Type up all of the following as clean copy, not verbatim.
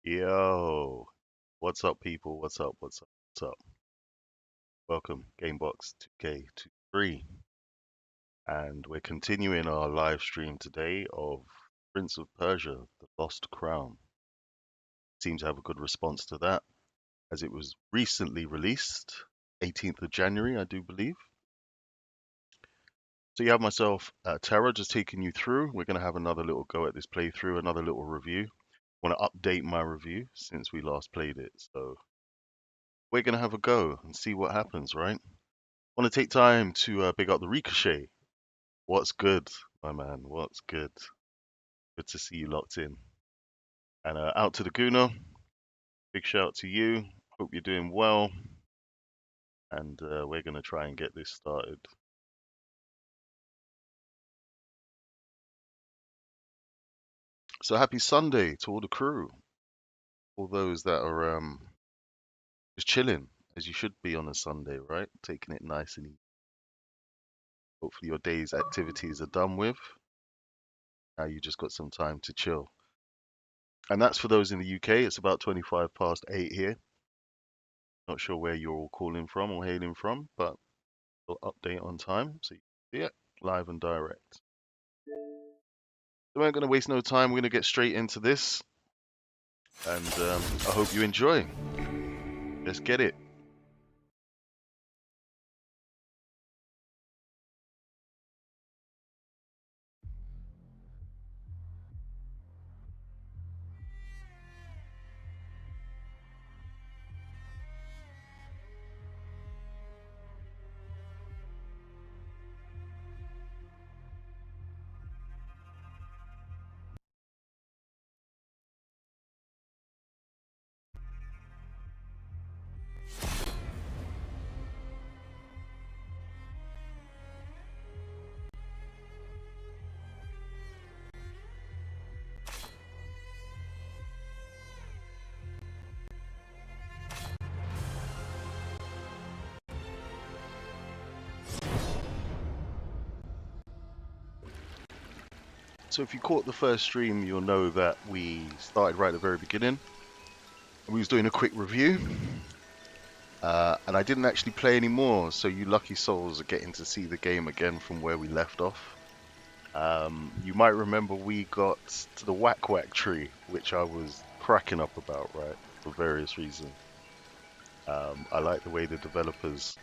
Yo, what's up, people? What's up? What's up? What's up? Welcome, GameBox2K23, and we're continuing our live stream today of Prince of Persia: The Lost Crown. Seems to have a good response to that, as it was recently released, 18th of January, I do believe. So you have myself, Terra, just taking you through. We're going to have another little go at this playthrough, another little review. I want to update my review since we last played it, so we're going to have a go and see what happens, right? Want to take time to big up the Ricochet. What's good, my man? What's good? Good to see you locked in. And out to the Guna. Big shout out to you. Hope you're doing well. And we're going to try and get this started. So happy Sunday to all the crew. All those that are just chilling, as you should be on a Sunday, right? Taking it nice and easy. Hopefully your day's activities are done with. Now you just got some time to chill. And that's for those in the UK. It's about 25 past 8 here. Not sure where you're all calling from or hailing from, but we'll update on time so you can see it live and direct. So we're not going to waste no time. We're going to get straight into this. And I hope you enjoy. Let's get it. So if you caught the first stream, you'll know that we started right at the very beginning. We was doing a quick review. And I didn't actually play anymore, so you lucky souls are getting to see the game again from where we left off. You might remember we got to the whack whack tree, which I was cracking up about, right, for various reasons. I like the way the developers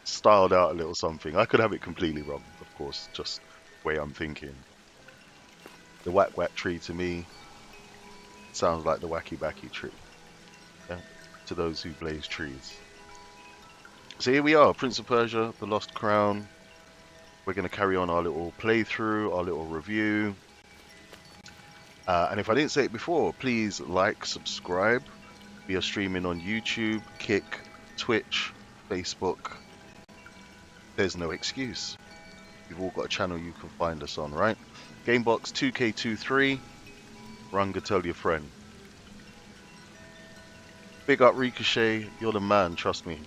styled out a little something. I could have it completely wrong, of course, just the way I'm thinking. The whack whack tree to me sounds like the wacky backy tree. Yeah? To those who blaze trees. So here we are, Prince of Persia: The Lost Crown. We're going to carry on our little playthrough, our little review. And if I didn't say it before, please like, subscribe. We are streaming on YouTube, Kick, Twitch, Facebook. There's no excuse. You've all got a channel you can find us on, right? GameBox2K23. Run, go tell your friend. Big up Ricochet, you're the man, trust me.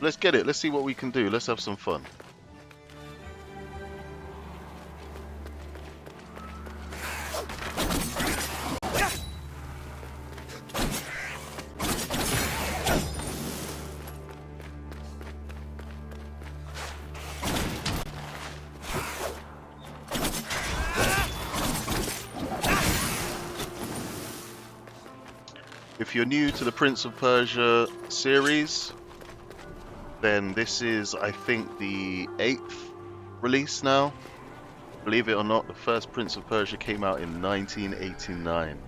Let's get it, let's see what we can do, let's have some fun. If you're new to the Prince of Persia series, then this is, I think, the 8th release now. Believe it or not, the first Prince of Persia came out in 1989.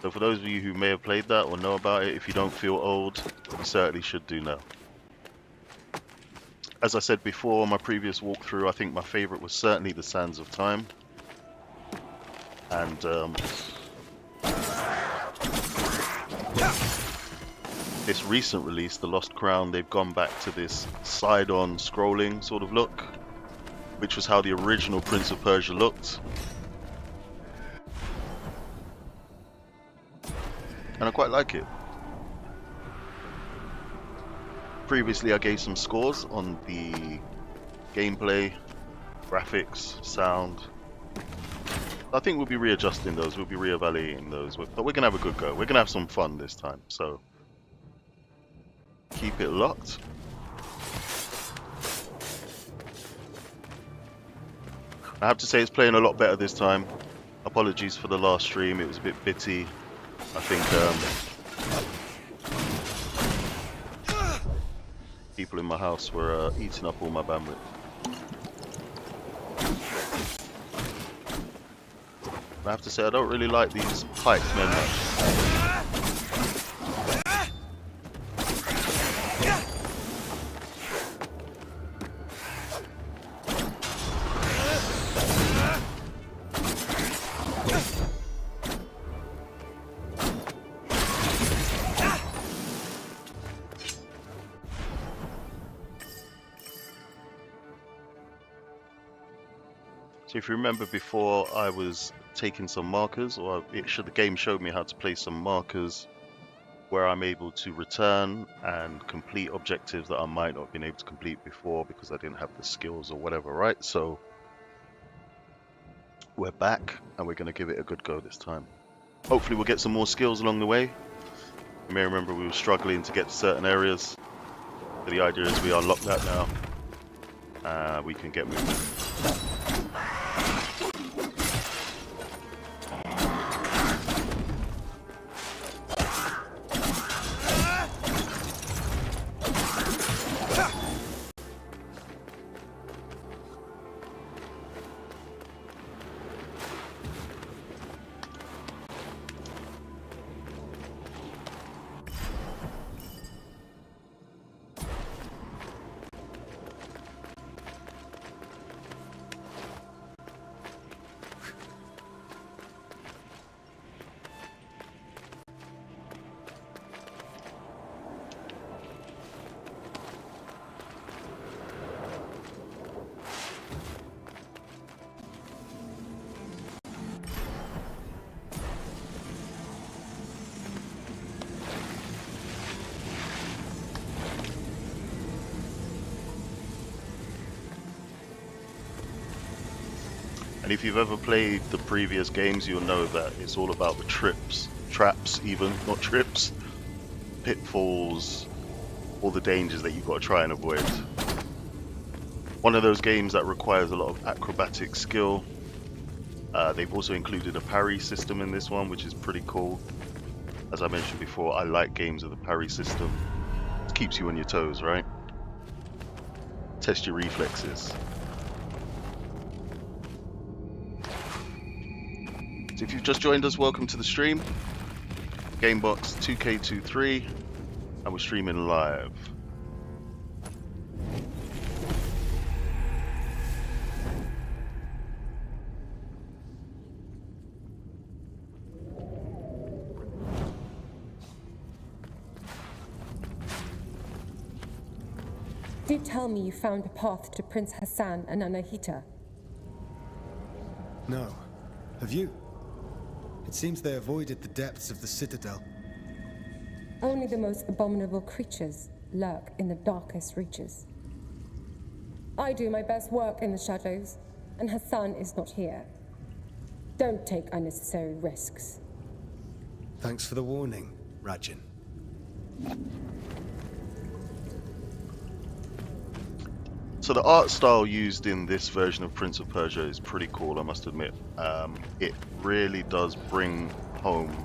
So for those of you who may have played that or know about it, if you don't feel old, you certainly should do now. As I said before on my previous walkthrough, I think my favorite was certainly the Sands of Time. And this recent release, The Lost Crown, they've gone back to this side-on scrolling sort of look, which was how the original Prince of Persia looked. And I quite like it. Previously I gave some scores on the gameplay, graphics, sound. I think we'll be readjusting those. We'll be reevaluating those. But we're gonna have a good go. We're gonna have some fun this time. So keep it locked. I have to say it's playing a lot better this time. Apologies for the last stream. It was a bit bitty. I think people in my house were eating up all my bandwidth. I have to say I don't really like these pikemen much. So if you remember before, I was taking some markers, or the game showed me how to place some markers where I'm able to return and complete objectives that I might not have been able to complete before because I didn't have the skills or whatever, right? So we're back and we're going to give it a good go this time. Hopefully we'll get some more skills along the way. You may remember we were struggling to get to certain areas. So the idea is we unlock that now. We can get moving. And if you've ever played the previous games, you'll know that it's all about the traps even, not trips, pitfalls, all the dangers that you've got to try and avoid. One of those games that requires a lot of acrobatic skill. They've also included a parry system in this one, which is pretty cool. As I mentioned before, I like games with a parry system. It keeps you on your toes, right? Test your reflexes. So if you've just joined us, welcome to the stream. GameBox2K23, and we're streaming live. Do tell me you found a path to Prince Hassan and Anahita. No. Have you? It seems they avoided the depths of the Citadel. Only the most abominable creatures lurk in the darkest reaches. I do my best work in the shadows, and Hassan is not here. Don't take unnecessary risks. Thanks for the warning, Rajin. So the art style used in this version of Prince of Persia is pretty cool, I must admit. It really does bring home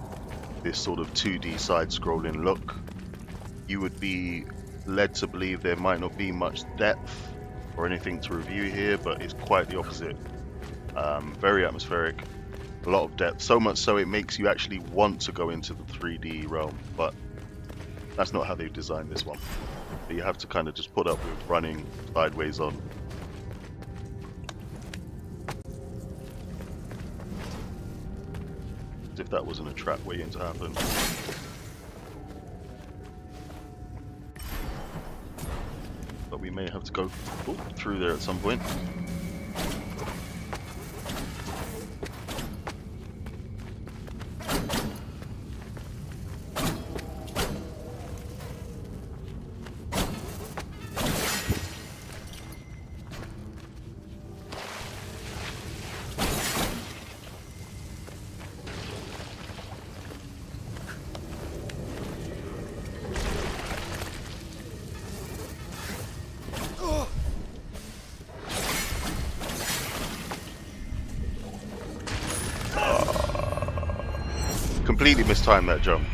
this sort of 2D side-scrolling look. You would be led to believe there might not be much depth or anything to review here, but it's quite the opposite. Very atmospheric, a lot of depth, so much so it makes you actually want to go into the 3D realm, but that's not how they've designed this one. You have to kind of just put up with running sideways on. As if that wasn't a trap waiting to happen. But we may have to go through there at some point. completely mistimed that jump.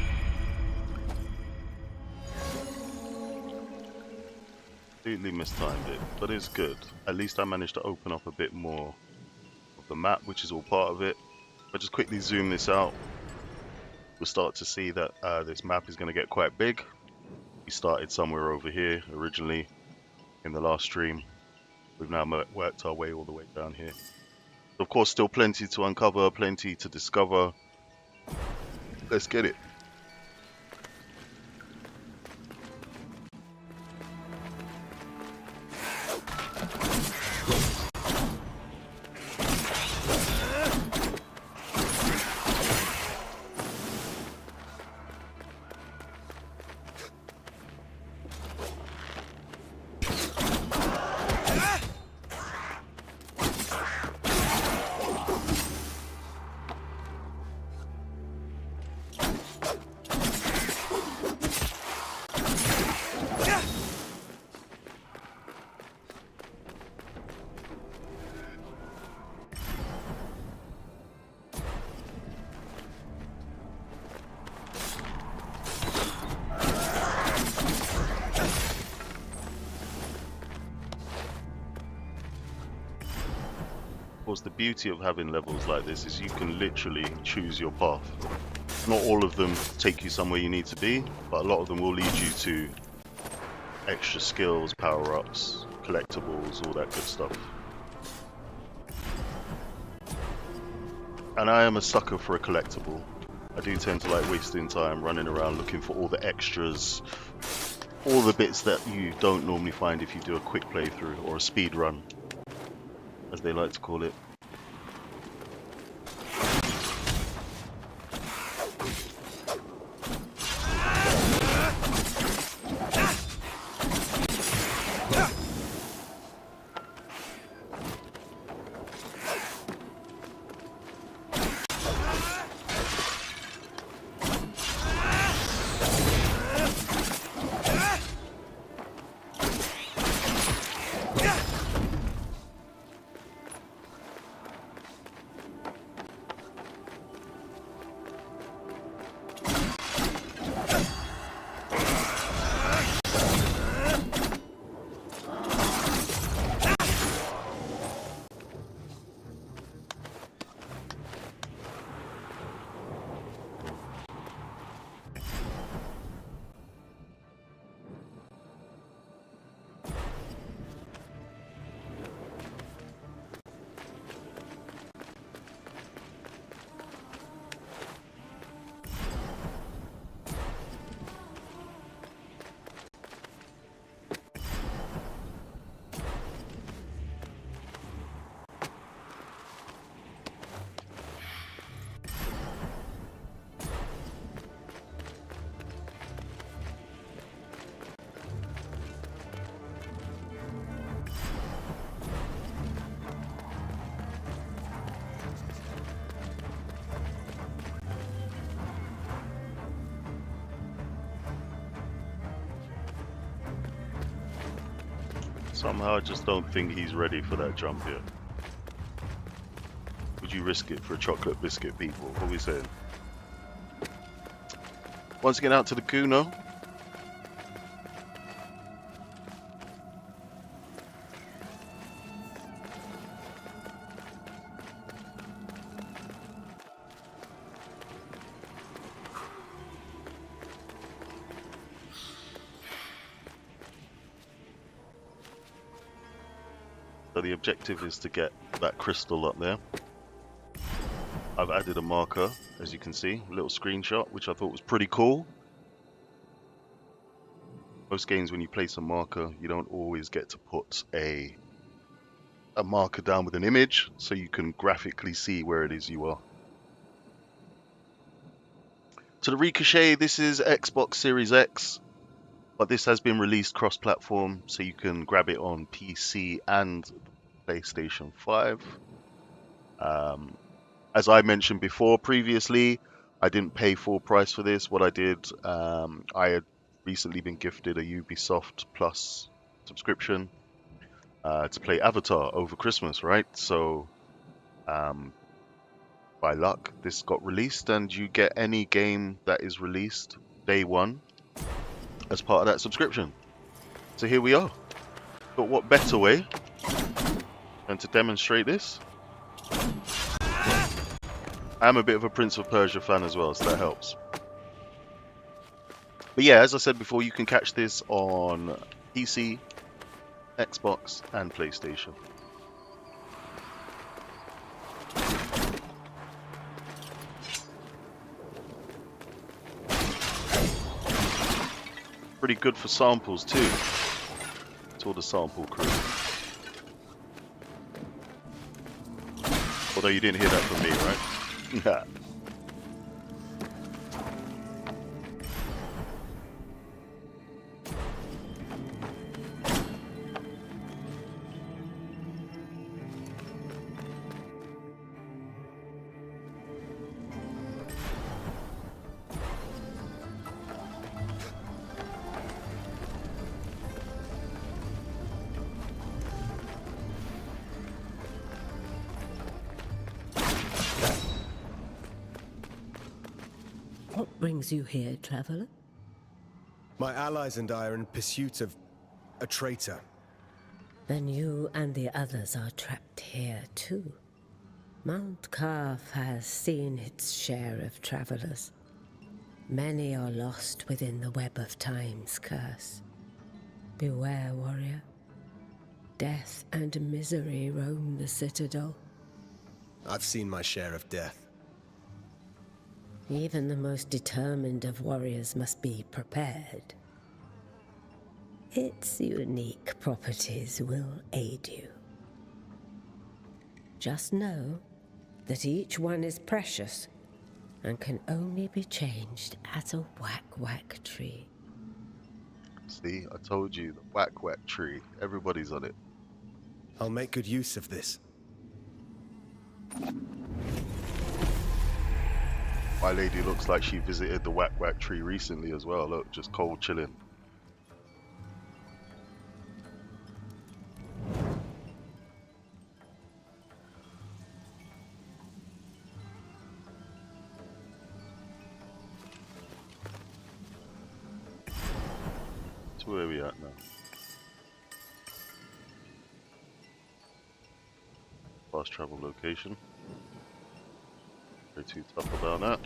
Completely mistimed it, but it's good. At least I managed to open up a bit more of the map, which is all part of it. But just quickly zoom this out, we'll start to see that this map is going to get quite big. We started somewhere over here originally in the last stream. We've now worked our way all the way down here. Of course, still plenty to uncover, plenty to discover. Let's get it. Of course, the beauty of having levels like this is you can literally choose your path. Not all of them take you somewhere you need to be, but a lot of them will lead you to extra skills, power-ups, collectibles, all that good stuff. And I am a sucker for a collectible. I do tend to like wasting time running around looking for all the extras, all the bits that you don't normally find if you do a quick playthrough or a speed run, as they like to call it. Somehow I just don't think he's ready for that jump yet. Would you risk it for a chocolate biscuit, people? What are we saying? Once again, out to the Kuno. So the objective is to get that crystal up there. I've added a marker, as you can see, a little screenshot, which I thought was pretty cool. Most games, when you place a marker, you don't always get to put a marker down with an image, so you can graphically see where it is you are. To the Ricochet, this is Xbox Series X, but this has been released cross-platform, so you can grab it on PC and PlayStation 5. As I mentioned before previously, I didn't pay full price for this. What I did, I had recently been gifted a Ubisoft Plus subscription to play Avatar over Christmas, right? So by luck, this got released, and you get any game that is released day one as part of that subscription. So here we are. But what better way than to demonstrate this? I'm a bit of a Prince of Persia fan as well, so that helps. But yeah, as I said before, you can catch this on PC, Xbox, and PlayStation. Pretty good for samples too. It's all the sample crew. Although you didn't hear that from me, right? What brings you here, traveler? My allies and I are in pursuit of a traitor. Then you and the others are trapped here too. Mount Carf has seen its share of travelers. Many are lost within the web of time's curse. Beware, warrior. Death and misery roam the citadel. I've seen my share of death. Even the most determined of warriors must be prepared. Its unique properties will aid you. Just know that each one is precious and can only be changed at a whack-whack tree. See, I told you, the whack-whack tree. Everybody's on it. I'll make good use of this. My lady looks like she visited the whack-whack tree recently as well. Look, just cold chilling. So where are we at now? Fast travel location. Too tough about that.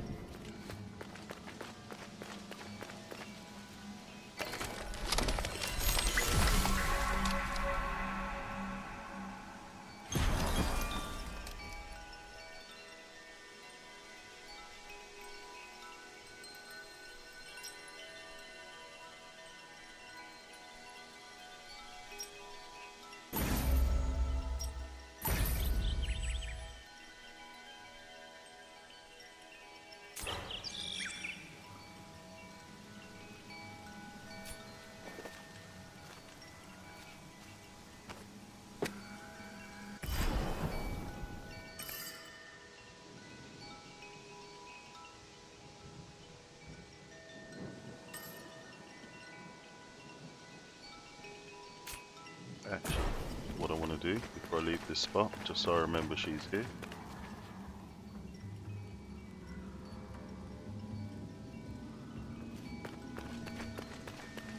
Actually, what I want to do before I leave this spot, just so I remember she's here.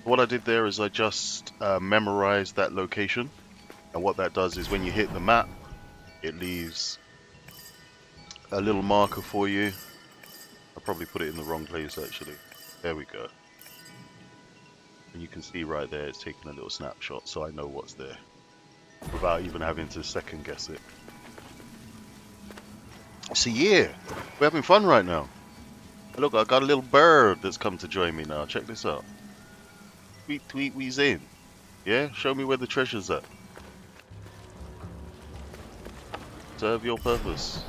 What I did there is I just memorized that location, and what that does is when you hit the map, it leaves a little marker for you. I probably put it in the wrong place actually. There we go. And you can see right there, it's taking a little snapshot, so I know what's there, without even having to second guess it. So yeah, we're having fun right now. Look, I got a little bird that's come to join me now. Check this out. Tweet, tweet, we's in. Yeah, show me where the treasure's at. Serve your purpose.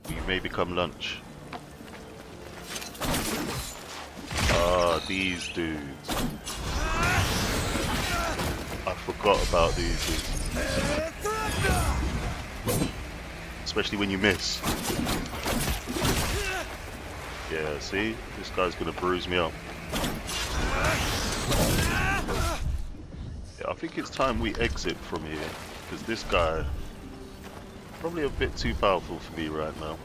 You may become lunch. Ah, these dudes. I forgot about these dudes. Especially when you miss. Yeah, see? This guy's gonna bruise me up. Yeah, I think it's time we exit from here, because this guy probably a bit too powerful for me right now.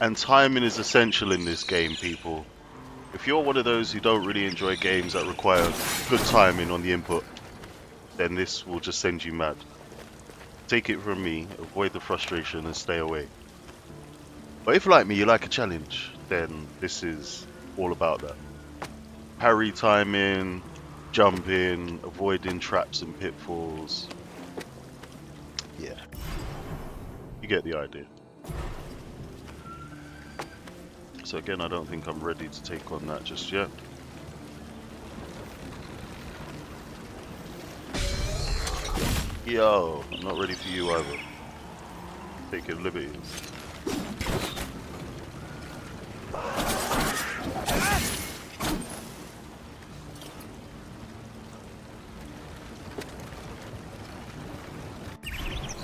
And timing is essential in this game, people. If you're one of those who don't really enjoy games that require good timing on the input, then this will just send you mad. Take it from me, avoid the frustration and stay away. But if like me you like a challenge, then this is all about that. Parry timing, jumping, avoiding traps and pitfalls. Yeah, you get the idea. So again, I don't think I'm ready to take on that just yet. Yo, I'm not ready for you either. Taking liberties.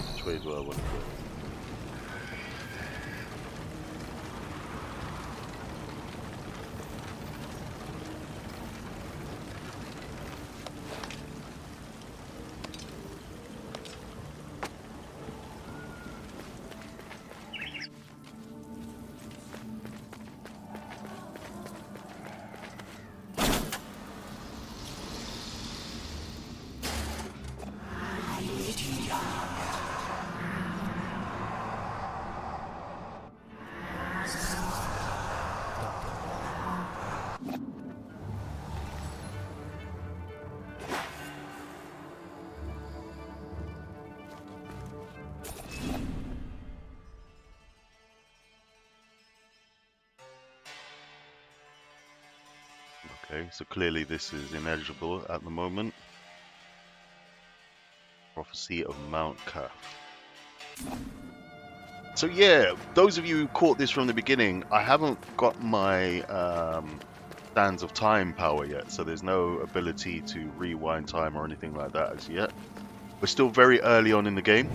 Which way do I want to go? Okay, so clearly this is ineligible at the moment. Prophecy of Mount Kaf. So yeah, those of you who caught this from the beginning, I haven't got my Sands of Time power yet, so there's no ability to rewind time or anything like that as yet. We're still very early on in the game.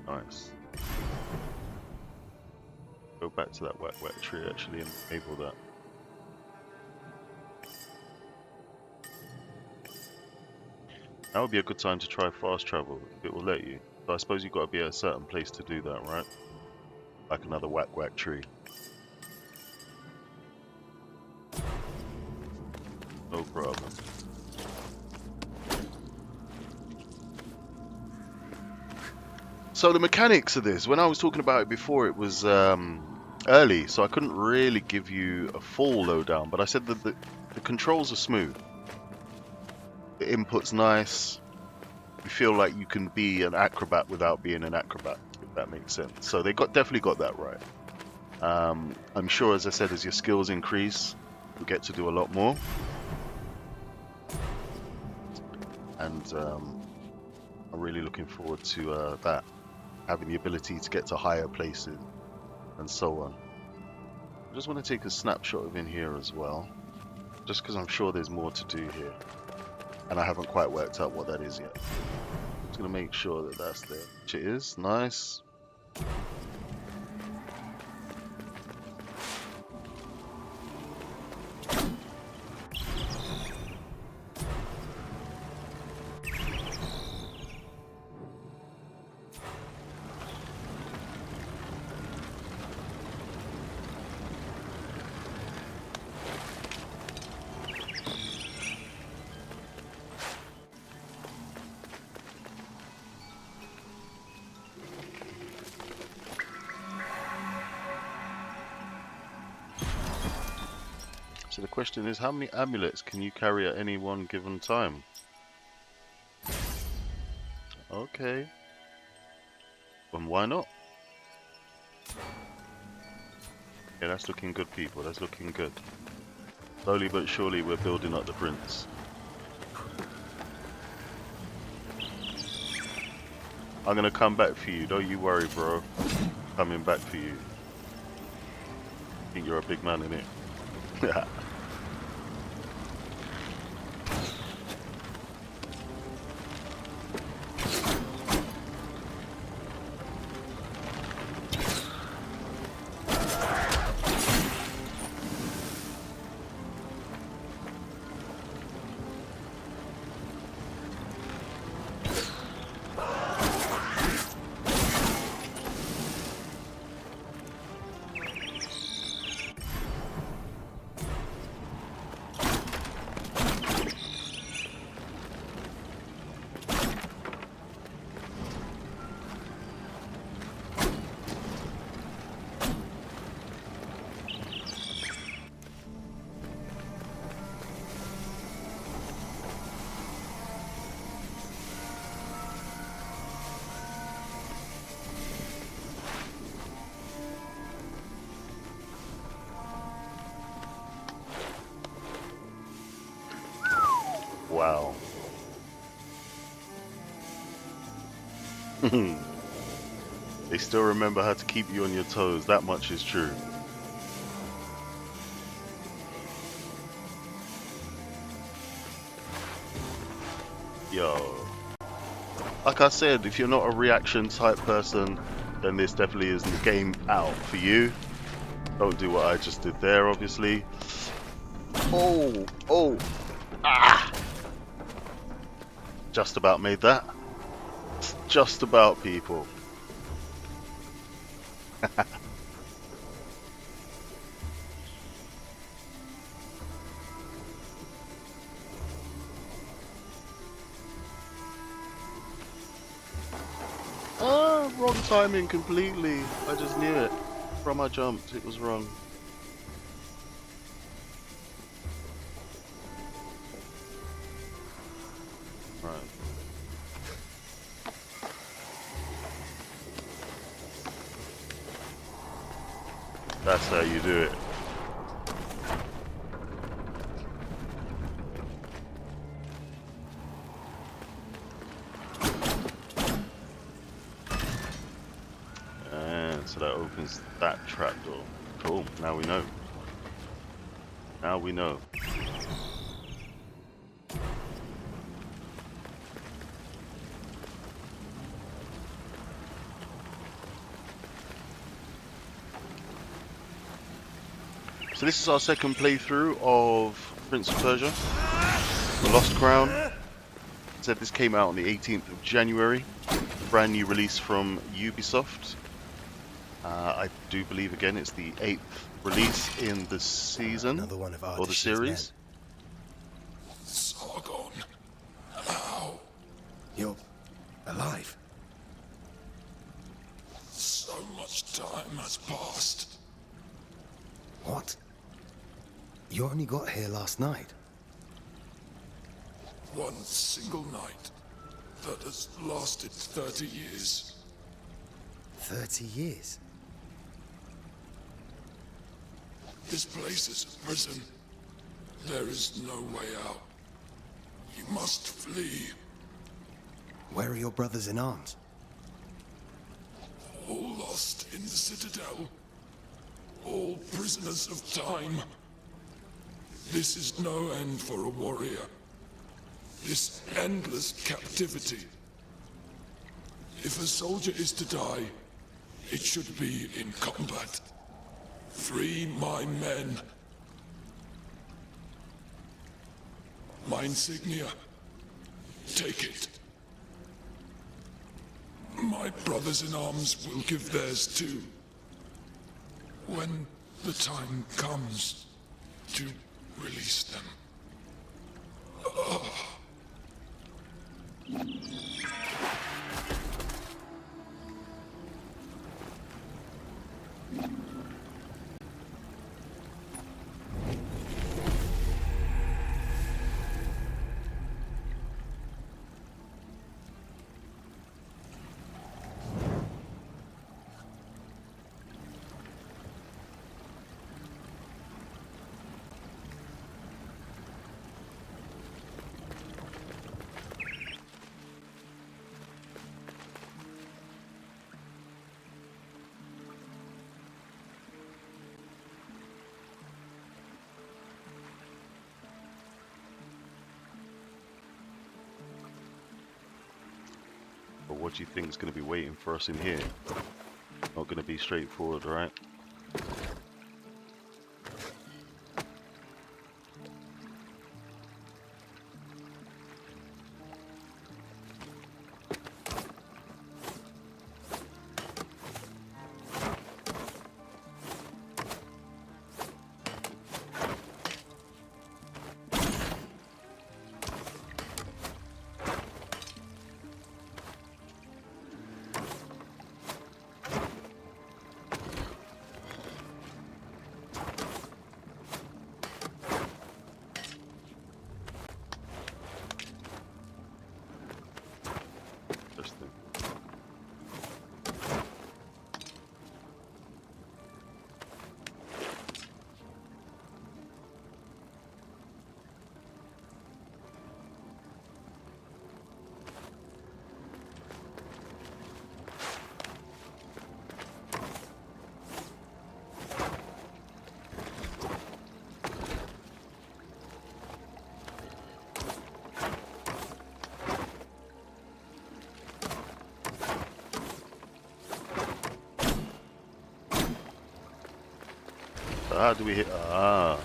Nice. Go back to that wet tree actually and enable that. That would be a good time to try fast travel if it will let you. But I suppose you've got to be at a certain place to do that, right? Like another whack tree. No problem. So the mechanics of this, when I was talking about it before, it was early, so I couldn't really give you a full lowdown, but I said that the controls are smooth. The input's nice. You feel like you can be an acrobat without being an acrobat, if that makes sense. So they definitely got that right. I'm sure, as I said, as your skills increase, you'll get to do a lot more. And I'm really looking forward to that. Having the ability to get to higher places and so on. I just want to take a snapshot of in here as well, just because I'm sure there's more to do here and I haven't quite worked out what that is yet. I'm just going to make sure that that's there, which it is. Nice. So the question is, how many amulets can you carry at any one given time? Okay. And why not? Yeah, that's looking good, people. That's looking good. Slowly but surely we're building up the prince. I'm gonna come back for you. Don't you worry, bro. Coming back for you. I think you're a big man, innit? Wow. They still remember how to keep you on your toes. That much is true. Yo. Like I said, if you're not a reaction type person, then this definitely isn't the game out for you. Don't do what I just did there, obviously. Oh, oh, ah! Just about made that. Just about, people. Ah, wrong timing completely. I just knew it. From I jumped, it was wrong. Right. That's how you do it. And so that opens that trapdoor. Cool, now we know. Now we know. So this is our second playthrough of Prince of Persia, The Lost Crown. It said this came out on the 18th of January. Brand new release from Ubisoft. I do believe again it's the 8th release in the season, Another one of or the series. Sargon, how? You're alive. So much time has passed. What? You only got here last night. One single night that has lasted 30 years. 30 years? This place is a prison. There is no way out. You must flee. Where are your brothers in arms? All lost in the Citadel. All prisoners of time. This is no end for a warrior. This endless captivity. If a soldier is to die, it should be in combat. Free my men. My insignia. Take it. My brothers in arms will give theirs too. When the time comes to release them. But what do you think is going to be waiting for us in here? Not going to be straightforward, right? So how do we hit? Ah,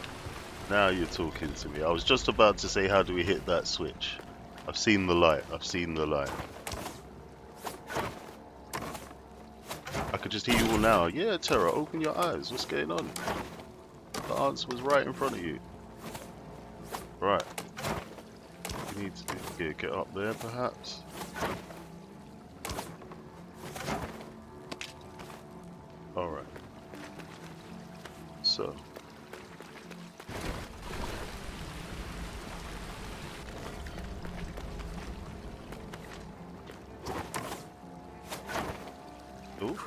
now you're talking to me. I was just about to say, how do we hit that switch? I've seen the light. I've seen the light. I could just hear you all now. Yeah, Terra, open your eyes. What's going on? The answer was right in front of you. Right. You need to get up there, perhaps. All right. So. Ooh.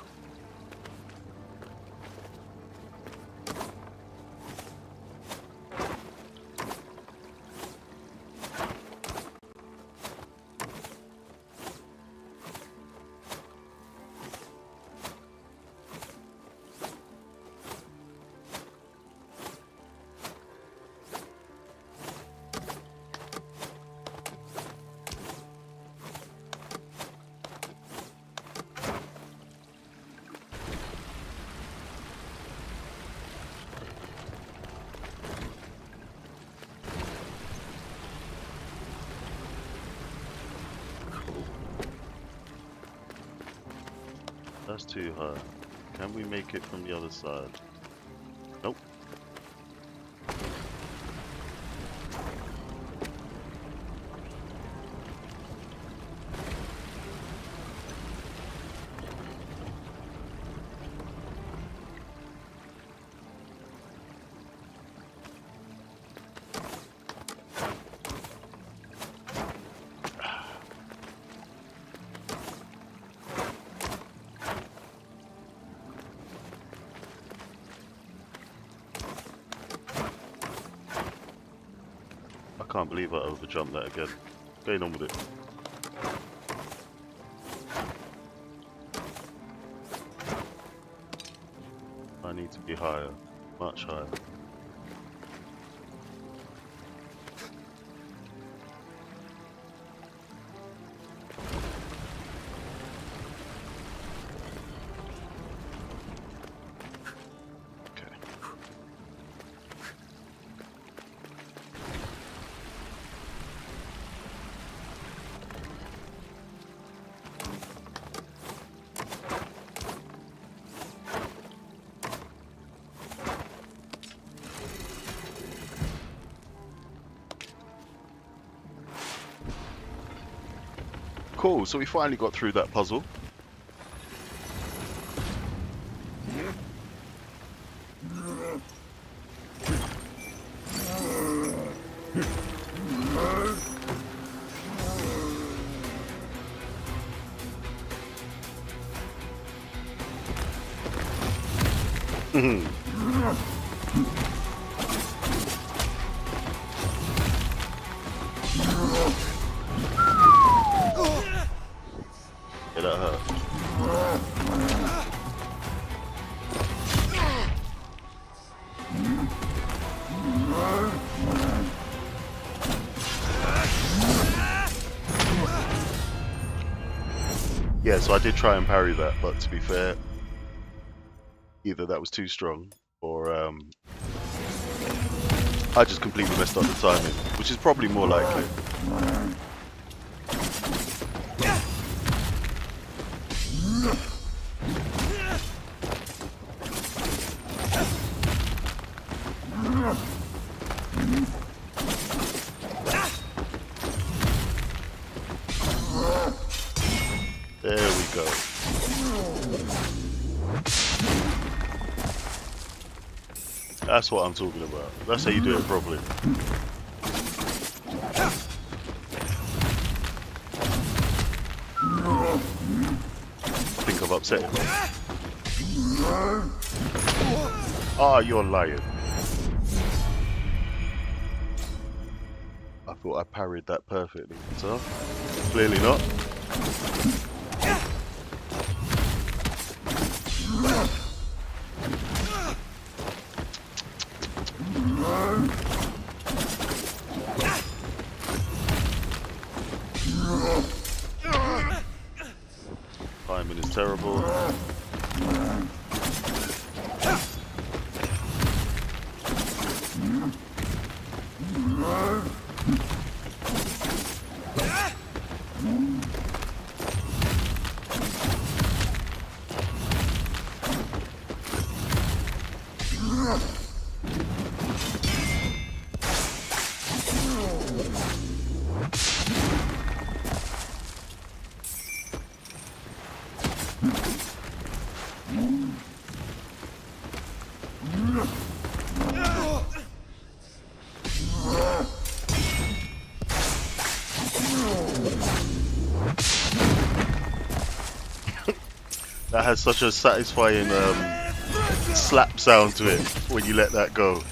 That's too high. Can we make it from the other side? Nope. I can't believe I overjumped that again. What's going on with it? I need to be higher, much higher. Cool, so we finally got through that puzzle. Yeah, that hurt. Yeah, so I did try and parry that, but to be fair, either that was too strong, or I just completely messed up the timing, which is probably more likely. 'That's what I'm talking about. That's how you do it properly. I think I've upset him. Ah, you're lying. I thought I parried that perfectly, so clearly not. Timing is terrible. That has such a satisfying slap sound to it when you let that go.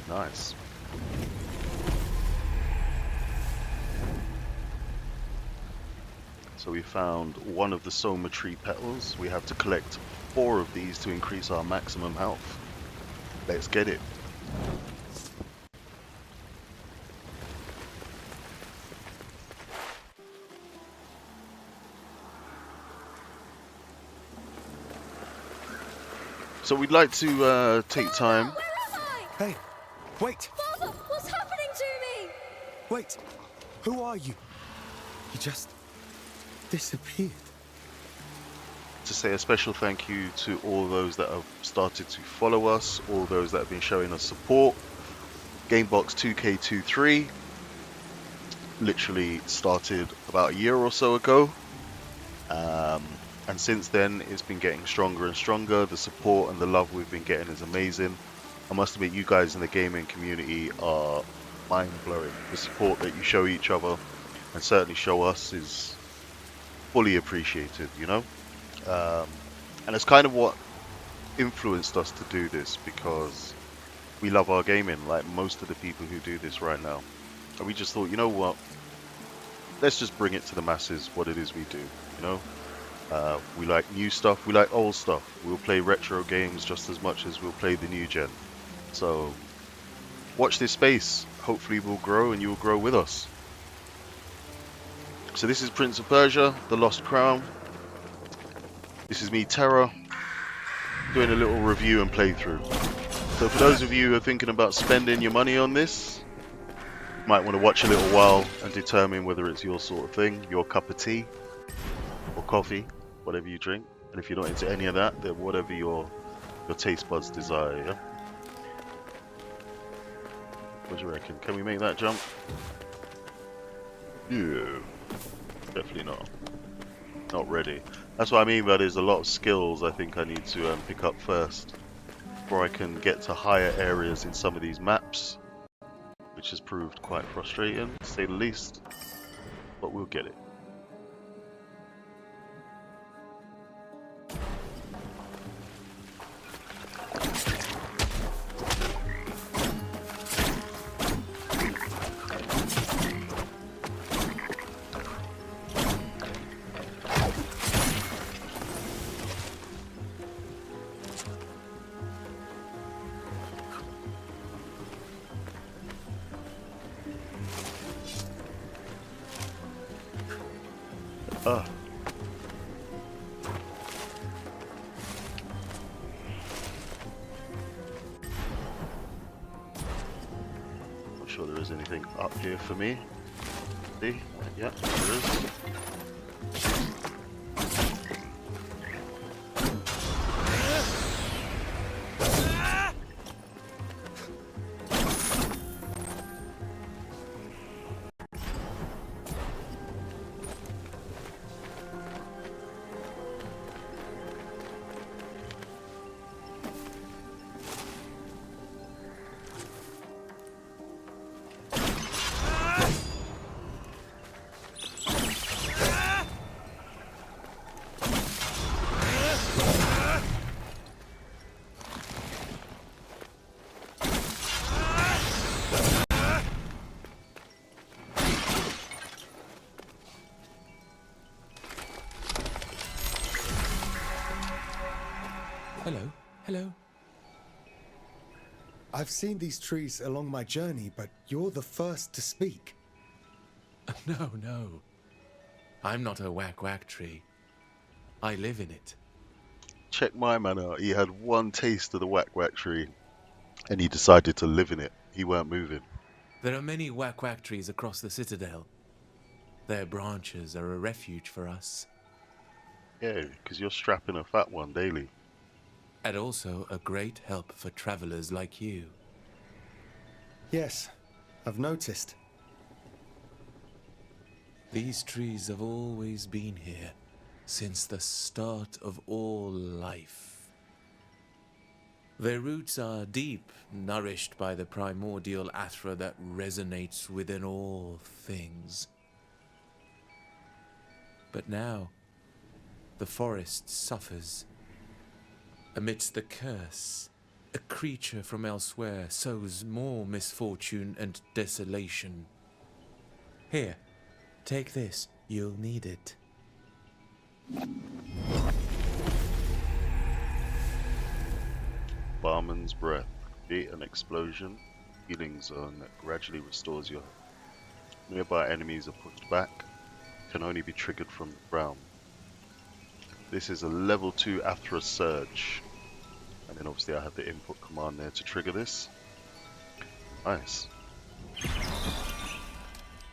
Nice. So we found one of the Soma tree petals. We have to collect 4 of these to increase our maximum health. Let's get it. So we'd like to take time. Where am I? Hey, wait! Father, what's happening to me? Wait! Who are you? You just disappeared. To say a special thank you to all those that have started to follow us, all those that have been showing us support. GameBox2K23 literally started about a year or so ago, and since then it's been getting stronger and stronger. The support and the love we've been getting is amazing. I must admit, you guys in the gaming community are mind-blowing. The support that you show each other and certainly show us is fully appreciated, you know. And it's kind of what influenced us to do this, because we love our gaming like most of the people who do this right now. And we just thought, you know what, let's just bring it to the masses what it is we do, you know. We like new stuff, we like old stuff. We'll play retro games just as much as we'll play the new gen. So watch this space. Hopefully we'll grow and you'll grow with us. So this is Prince of Persia, The Lost Crown. This is me, Terra, doing a little review and playthrough. So for those of you who are thinking about spending your money on this, you might want to watch a little while and determine whether it's your sort of thing, your cup of tea or coffee, whatever you drink. And if you're not into any of that, then whatever your taste buds desire, yeah? What do you reckon? Can we make that jump? Yeah, definitely not. Not ready. That's what I mean by there's a lot of skills I think I need to pick up first before I can get to higher areas in some of these maps, which has proved quite frustrating, to say the least, but we'll get it. Ah. Not sure there is anything up here for me. See? Yeah, there is. Hello, hello. I've seen these trees along my journey, but you're the first to speak. No, no. I'm not a whack tree. I live in it. Check my man out. He had one taste of the whack tree and he decided to live in it. He weren't moving. There are many whack trees across the citadel. Their branches are a refuge for us. Yeah, because you're strapping a fat one daily. And also a great help for travelers like you. Yes, I've noticed. These trees have always been here, since the start of all life. Their roots are deep, nourished by the primordial athra that resonates within all things. But now, the forest suffers. Amidst the curse, a creature from elsewhere sows more misfortune and desolation. Here, take this. You'll need it. Barman's breath. Create an explosion. Healing zone that gradually restores your health. Nearby enemies are pushed back. Can only be triggered from the ground. This is a level 2 Athra Surge. And then obviously I have the input command there to trigger this. Nice.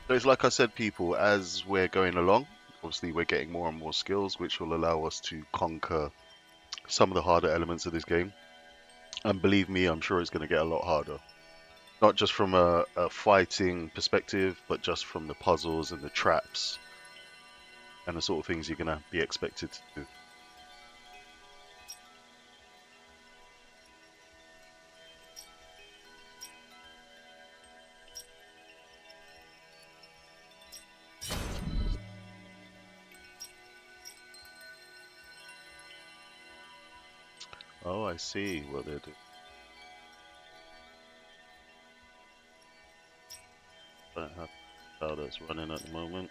So it's like I said, people, as we're going along, obviously we're getting more and more skills, which will allow us to conquer some of the harder elements of this game. And believe me, I'm sure it's going to get a lot harder. Not just from a fighting perspective, but just from the puzzles and the traps and the sort of things you're going to be expected to do. Oh, I see what they're doing. Don't have how that's running at the moment.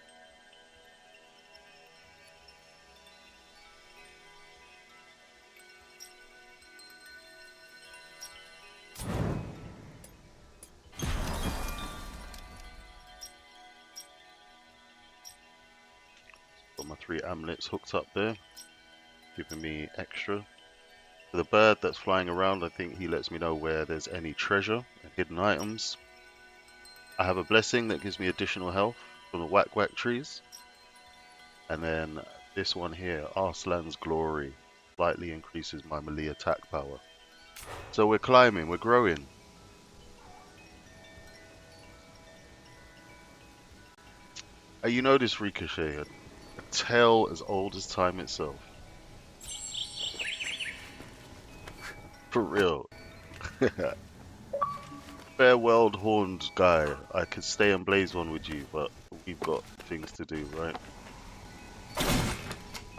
Got my 3 amulets hooked up there, giving me extra. For the bird that's flying around, I think he lets me know where there's any treasure and hidden items. I have a blessing that gives me additional health from the whack trees. And then this one here, Arslan's Glory, slightly increases my melee attack power. So we're climbing, we're growing. You know this, Ricochet, a tale as old as time itself. For real. Farewell, horned guy. I could stay and blaze one with you, but we've got things to do, right?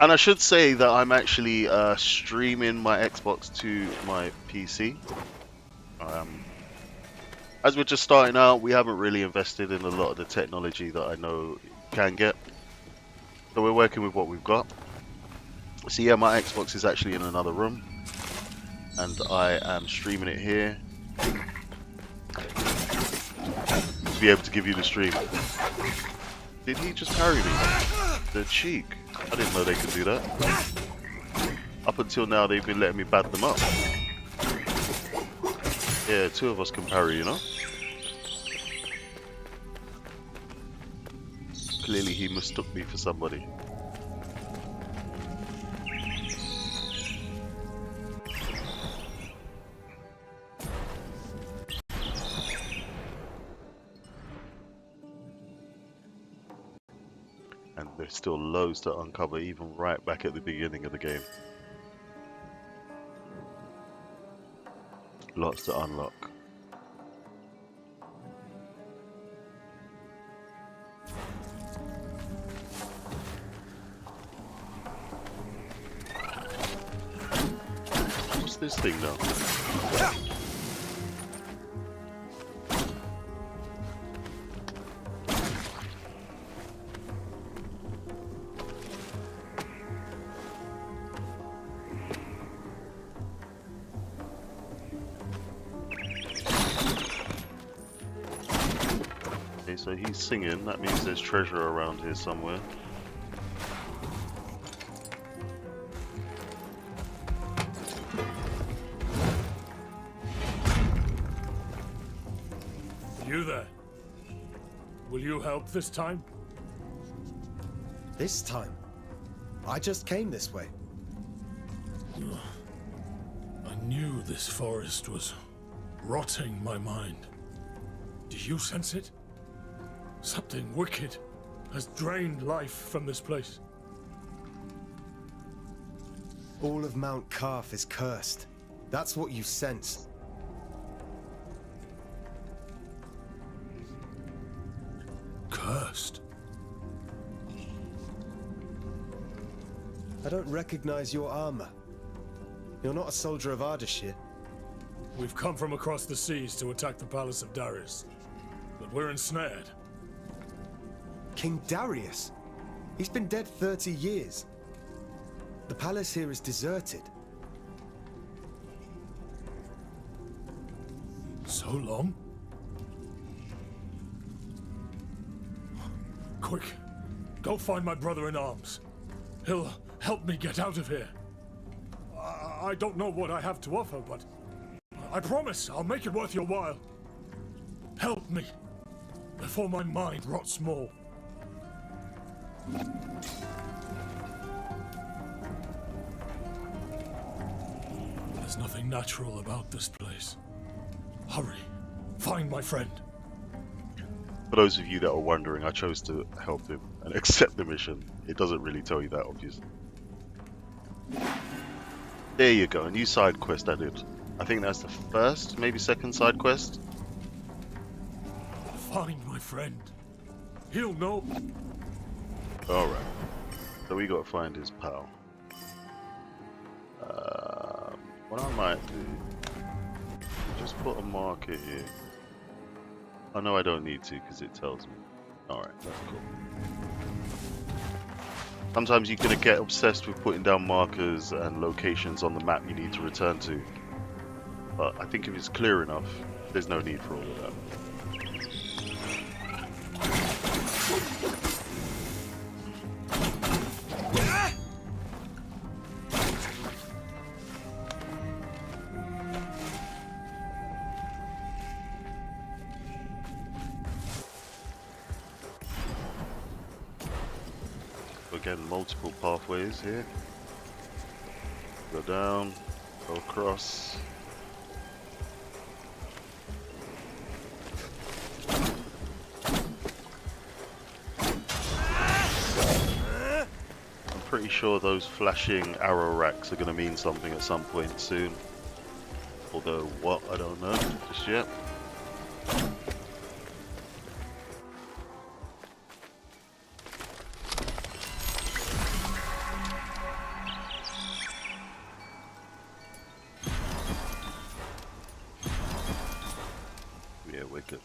And I should say that I'm actually streaming my Xbox to my PC. As we're just starting out, we haven't really invested in a lot of the technology that I know you can get. So we're working with what we've got. So yeah, my Xbox is actually in another room. And I am streaming it here to be able to give you the stream. Did he just parry me? The cheek. I didn't know they could do that. Up until now, they've been letting me bad them up. Yeah, 2 of us can parry, you know? Clearly he mistook me for somebody. And there's still loads to uncover, even right back at the beginning of the game. Lots to unlock. What's this thing now? So he's singing, that means there's treasure around here somewhere. You there? Will you help this time? This time? I just came this way. I knew this forest was rotting my mind. Do you sense it? Something wicked has drained life from this place. All of Mount Carf is cursed. That's what you sense. Cursed? I don't recognize your armor. You're not a soldier of Ardashir. We've come from across the seas to attack the palace of Darius. But we're ensnared. King Darius? He's been dead 30 years. The palace here is deserted. So long? Quick, go find my brother in arms. He'll help me get out of here. I don't know what I have to offer, but I promise I'll make it worth your while. Help me, before my mind rots more. There's nothing natural about this place. Hurry, find my friend. For those of you that are wondering, I chose to help him and accept the mission. It doesn't really tell you that, obviously. There you go, a new side quest added. I think that's the first, maybe second side quest. Find my friend. He'll know. Alright. So we gotta find his pal. What I might do, just put a marker here. Oh no, I don't need to because it tells me. Alright, that's cool. Sometimes you're gonna get obsessed with putting down markers and locations on the map you need to return to. But I think if it's clear enough, there's no need for all of that. Again, multiple pathways here. Go down, go across. I'm pretty sure those flashing arrow racks are going to mean something at some point soon. Although what, I don't know just yet. Yeah, we're good.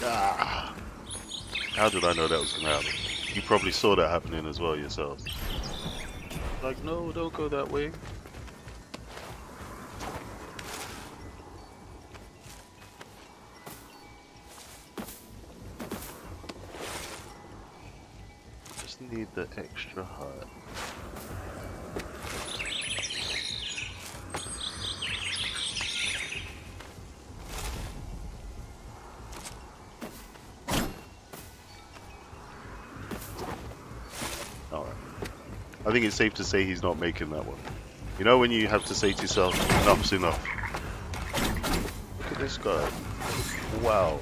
Ah! How did I know that was going to happen? You probably saw that happening as well yourselves. Like, no, don't go that way. Just need the extra heart. Alright. I think it's safe to say he's not making that one. You know when you have to say to yourself, enough's enough. Look at this guy. Wow.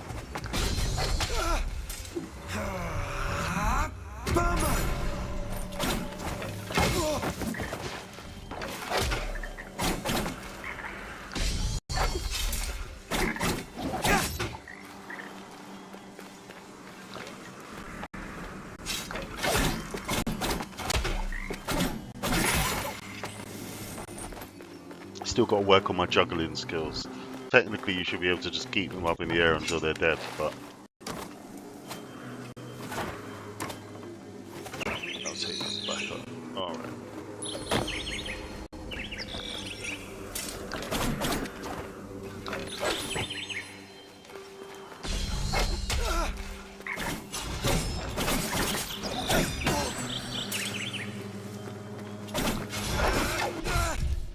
Still got to work on my juggling skills. Technically, you should be able to just keep them up in the air until they're dead, but I'll take this back up. Alright.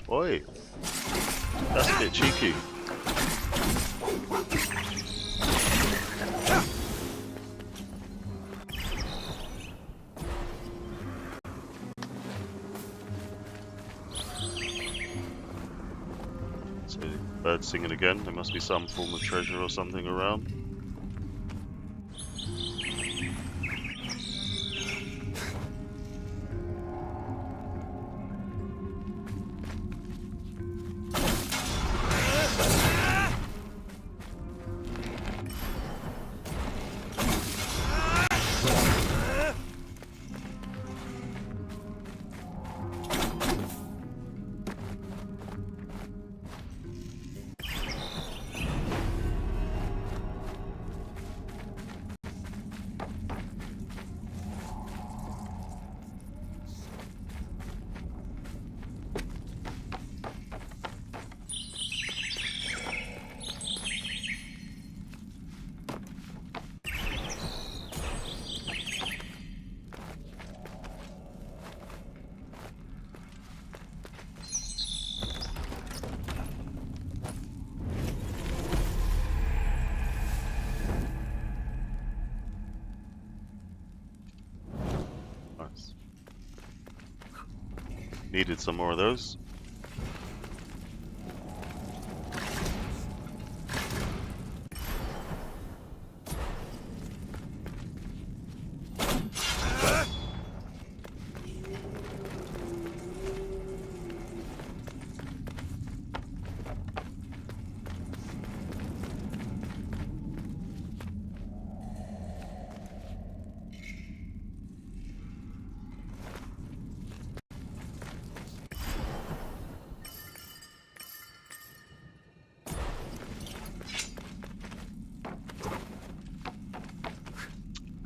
Oi! you. So, birds singing again. There must be some form of treasure or something around. Nice. Needed some more of those.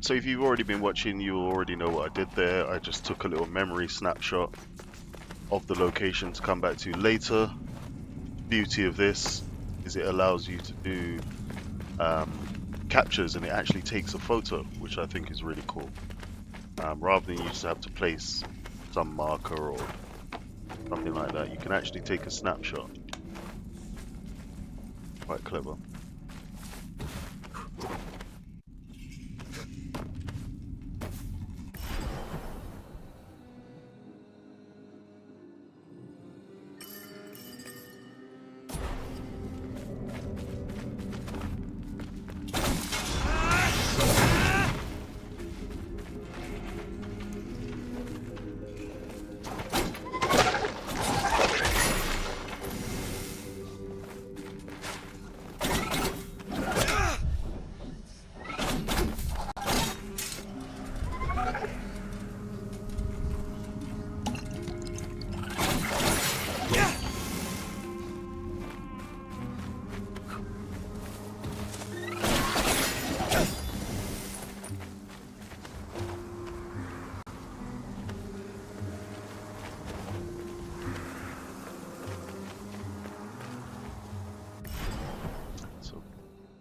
So if you've already been watching, you already know what I did there. I just took a little memory snapshot of the location to come back to later. Beauty of this is it allows you to do captures, and it actually takes a photo, which I think is really cool. Rather than you just have to place some marker or something like that, you can actually take a snapshot. Quite clever.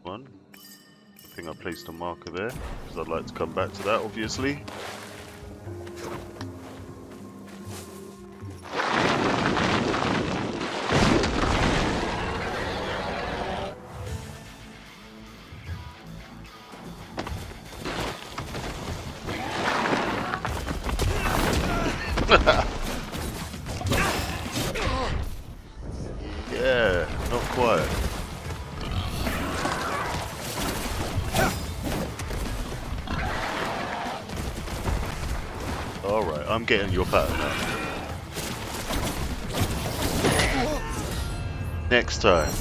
One. I think I placed a marker there because I'd like to come back to that, obviously. Yeah, not quite. Alright, I'm getting your pattern now. Next time.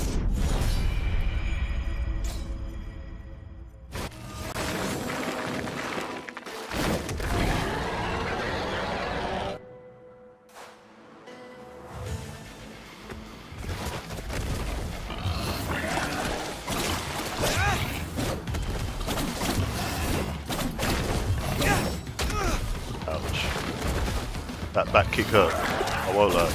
That back kick hurt. I won't lie.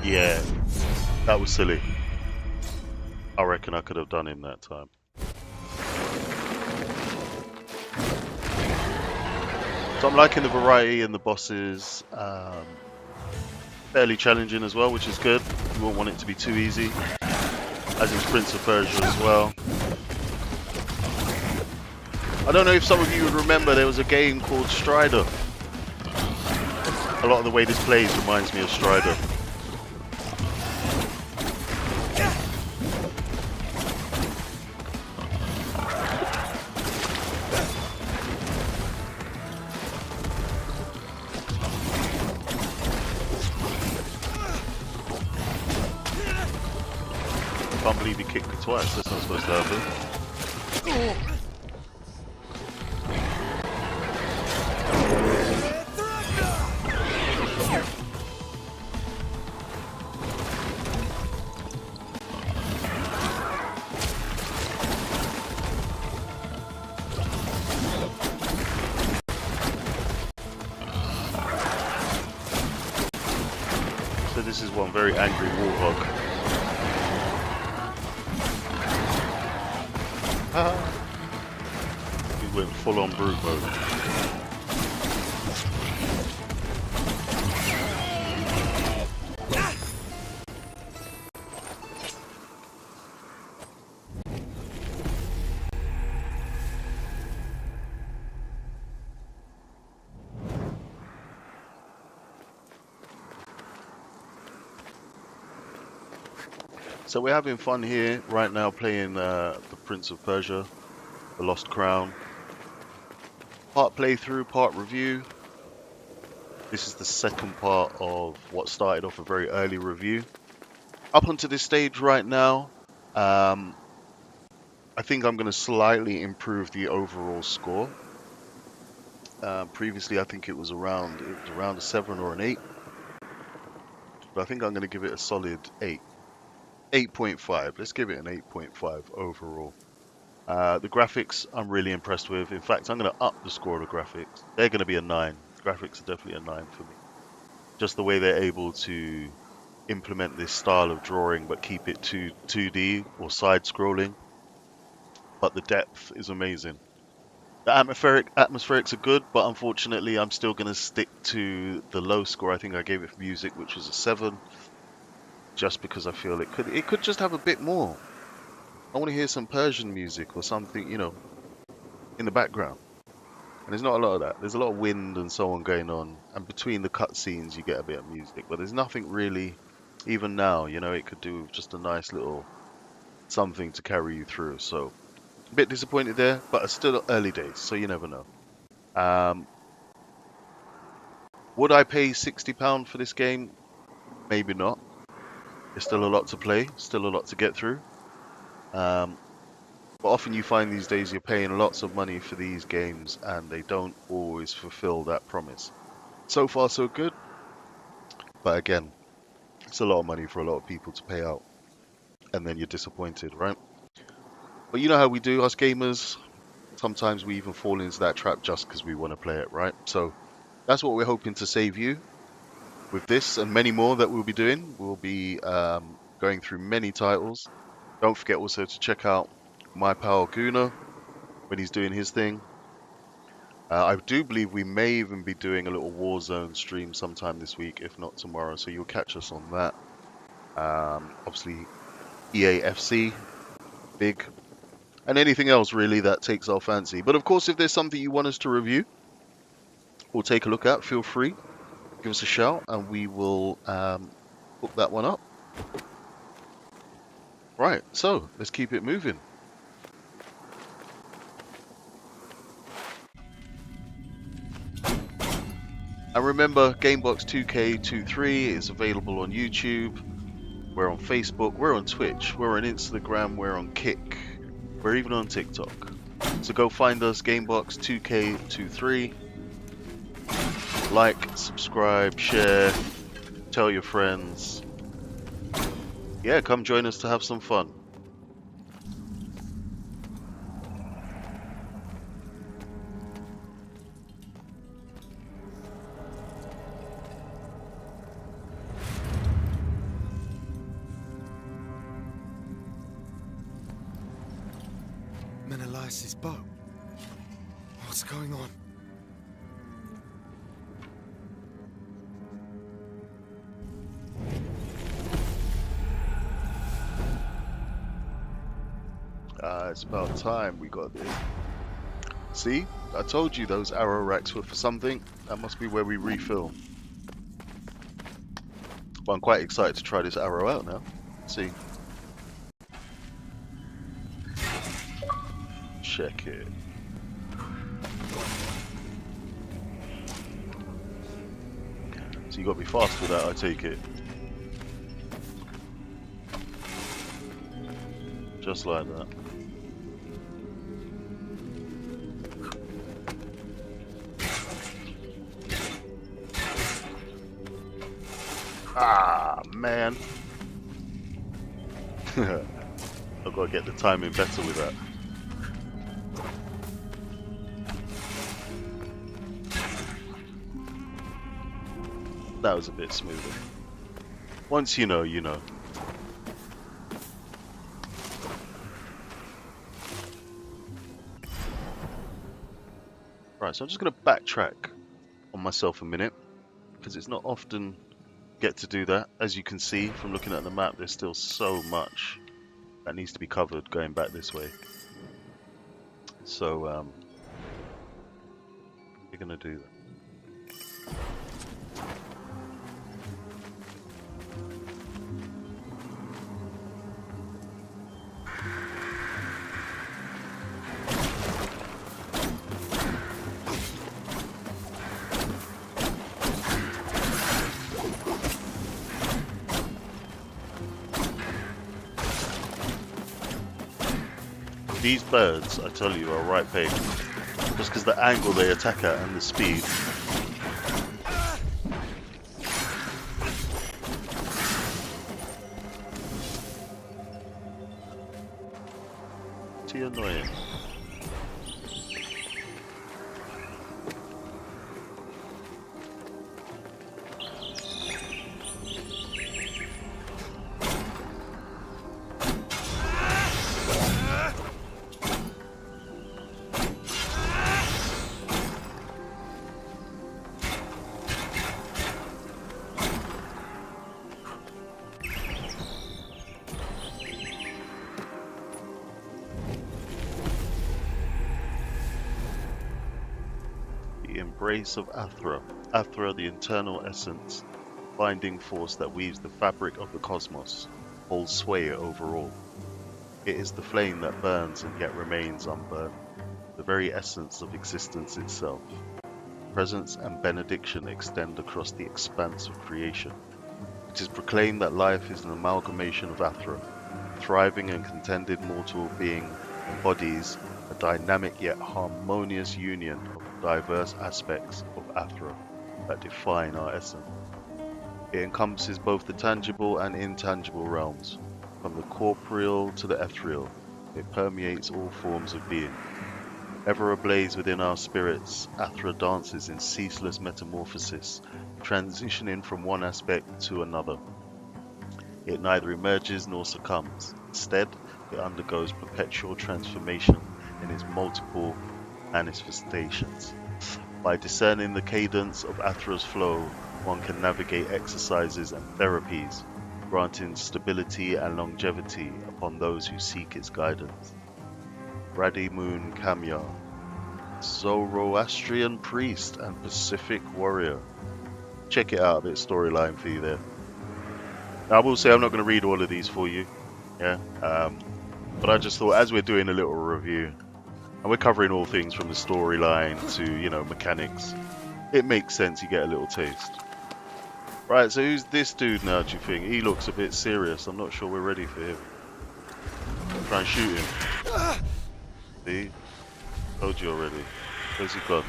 Yeah, that was silly. I reckon I could have done in that time. So I'm liking the variety in the bosses. Fairly challenging as well, which is good. You won't want it to be too easy. As is Prince of Persia as well. I don't know if some of you would remember there was a game called Strider. A lot of the way this plays reminds me of Strider. I can't believe he kicked me twice. That's not supposed to happen. So this is one very angry warthog. He went full on brute mode. So we're having fun here right now playing the Prince of Persia, the Lost Crown. Part playthrough, part review. This is the second part of what started off a very early review. Up onto this stage right now, I think I'm going to slightly improve the overall score. Previously, I think it was around a 7 or an 8. But I think I'm going to give it a solid 8. 8.5. Let's give it an 8.5 overall. The graphics I'm really impressed with. In fact, I'm going to up the score of the graphics. They're going to be a 9. Graphics are definitely a 9 for me. Just the way they're able to implement this style of drawing but keep it 2D or side-scrolling. But the depth is amazing. The atmospherics are good, but unfortunately I'm still going to stick to the low score. I think I gave it for music, which was a 7. Just because I feel it could just have a bit more. I want to hear some Persian music or something, you know, in the background. And there's not a lot of that. There's a lot of wind and so on going on. And between the cutscenes, you get a bit of music. But there's nothing really, even now, you know, it could do with just a nice little something to carry you through. So, a bit disappointed there, but it's still early days, so you never know. Would I pay £60 for this game? Maybe not. There's still a lot to play, still a lot to get through. But often you find these days you're paying lots of money for these games and they don't always fulfill that promise. So far so good, but again, it's a lot of money for a lot of people to pay out and then you're disappointed, right? But you know how we do, us gamers, sometimes we even fall into that trap just because we want to play it, right? So that's what we're hoping to save you with this and many more that we'll be doing. We'll be going through many titles. Don't forget also to check out my pal Guna when he's doing his thing. I do believe we may even be doing a little Warzone stream sometime this week, if not tomorrow, so you'll catch us on that. Obviously, EAFC, big, and anything else really that takes our fancy. But of course, if there's something you want us to review or take a look at, feel free, give us a shout, and we will hook that one up. Right, so let's keep it moving. And remember, GameBox2K23 is available on YouTube. We're on Facebook, we're on Twitch, we're on Instagram, we're on Kick, we're even on TikTok. So go find us, GameBox2K23. Like, subscribe, share, tell your friends. Yeah, come join us to have some fun. Elias's bow. What's going on? It's about time we got this. See? I told you those arrow racks were for something. That must be where we refill. But I'm quite excited to try this arrow out now. Let's see. Check it. So you got to be fast with that, I take it. Just like that. Ah, man. I've got to get the timing better with that. That was a bit smoother. Once you know, you know. Right, so I'm just going to backtrack on myself a minute, because it's not often get to do that. As you can see from looking at the map, there's still so much that needs to be covered going back this way. So we're going to do that. These birds, I tell you, are right bait. Just because the angle they attack at and the speed. Pretty annoying. Embrace of Athra. Athra, the internal essence, binding force that weaves the fabric of the cosmos, holds sway over all. It is the flame that burns and yet remains unburnt, the very essence of existence itself. Presence and benediction extend across the expanse of creation. It is proclaimed that life is an amalgamation of Athra. Thriving and contented mortal being embodies a dynamic yet harmonious union of diverse aspects of Athra that define our essence. It encompasses both the tangible and intangible realms. From the corporeal to the ethereal, it permeates all forms of being. Ever ablaze within our spirits, Athra dances in ceaseless metamorphosis, transitioning from one aspect to another. It neither emerges nor succumbs. Instead, it undergoes perpetual transformation in its multiple manifestations. By discerning the cadence of Athra's flow, one can navigate exercises and therapies, granting stability and longevity upon those who seek its guidance. Radimun Kamya, Zoroastrian priest and Pacific warrior. Check it out, a bit of storyline for you there. Now, I will say I'm not going to read all of these for you, yeah. But I just thought, as we're doing a little review, and we're covering all things from the storyline to, you know, mechanics, it makes sense you get a little taste. Right, so who's this dude now, do you think? He looks a bit serious. I'm not sure we're ready for him. Try and shoot him. See? Told you already. Where's he gone?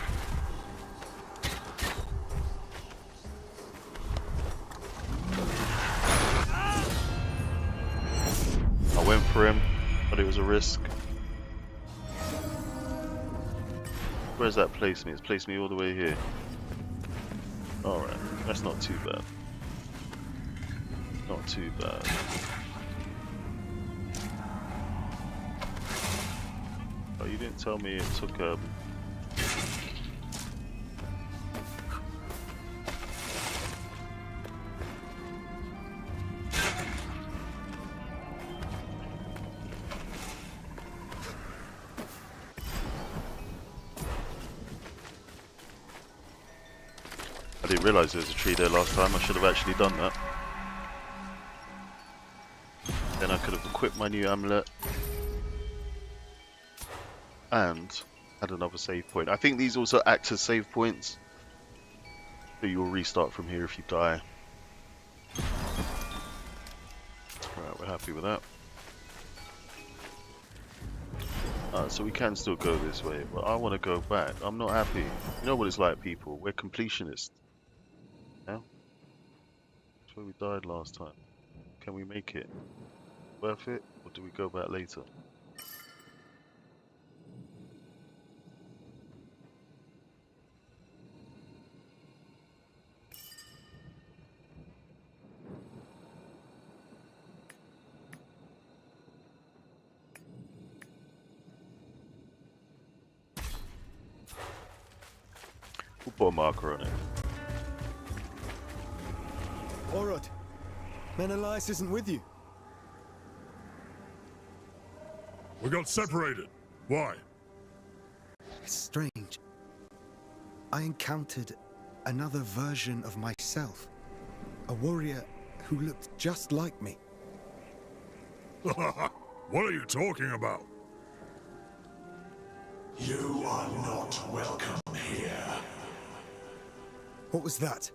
I went for him, but it was a risk. Where's that placed me? It's placed me all the way here. Alright, that's not too bad. Not too bad. Oh, you didn't tell me it took I didn't realise there was a tree there last time. I should have actually done that. Then I could have equipped my new amulet and had another save point. I think these also act as save points, so you'll restart from here if you die. Right, we're happy with that. So we can still go this way, but I want to go back. I'm not happy. You know what it's like, people. We're completionists. Yeah? That's where we died last time. Can we make it? Worth it? Or do we go back later? We'll put a marker on it. Orod, Menelaus isn't with you. We got separated. Why? It's strange. I encountered another version of myself. A warrior who looked just like me. What are you talking about? You are not welcome here. What was that?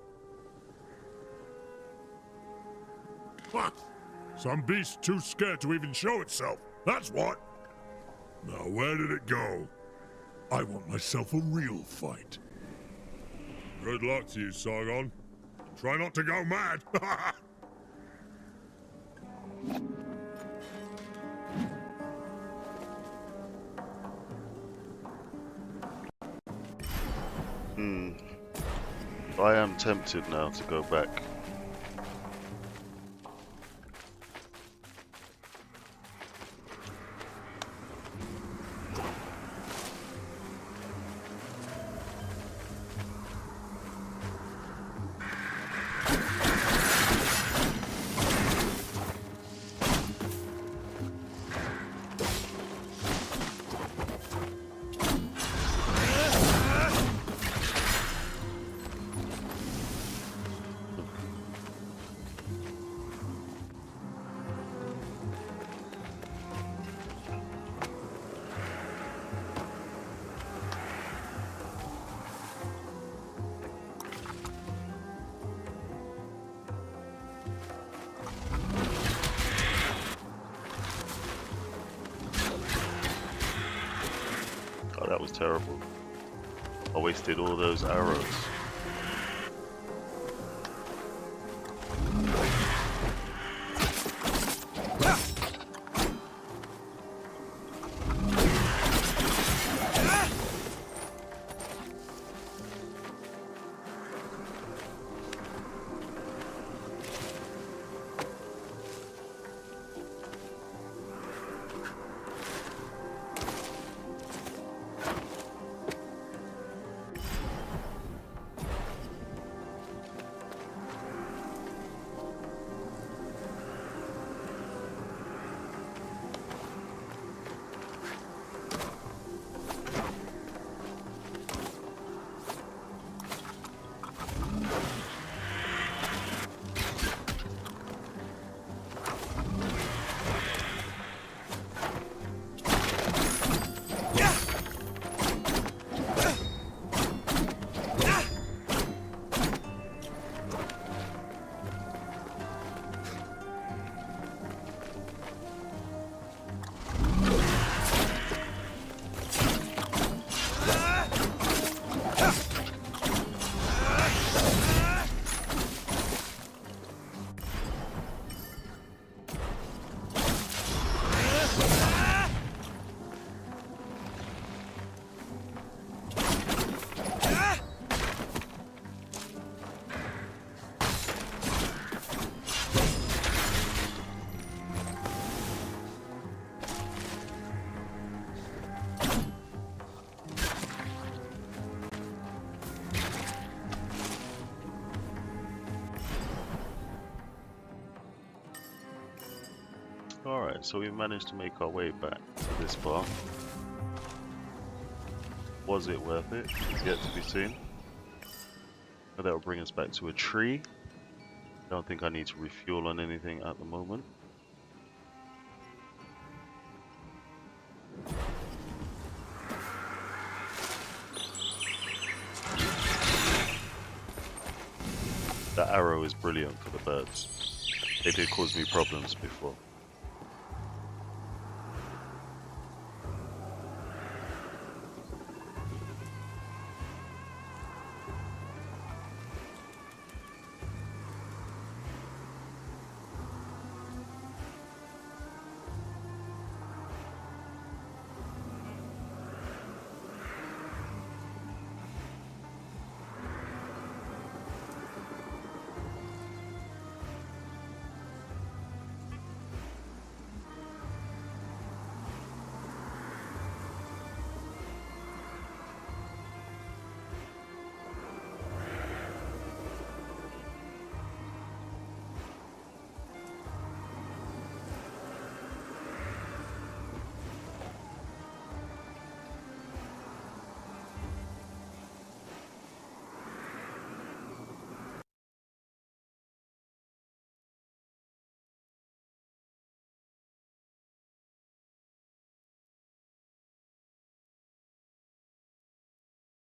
What? Some beast too scared to even show itself. That's what. Now where did it go? I want myself a real fight. Good luck to you, Sargon. Try not to go mad. I am tempted now to go back. Oh, that was terrible. I wasted all those arrows. Alright, so we managed to make our way back to this part. Was it worth it? Yet to be seen. But that'll bring us back to a tree. Don't think I need to refuel on anything at the moment. That arrow is brilliant for the birds. They did cause me problems before.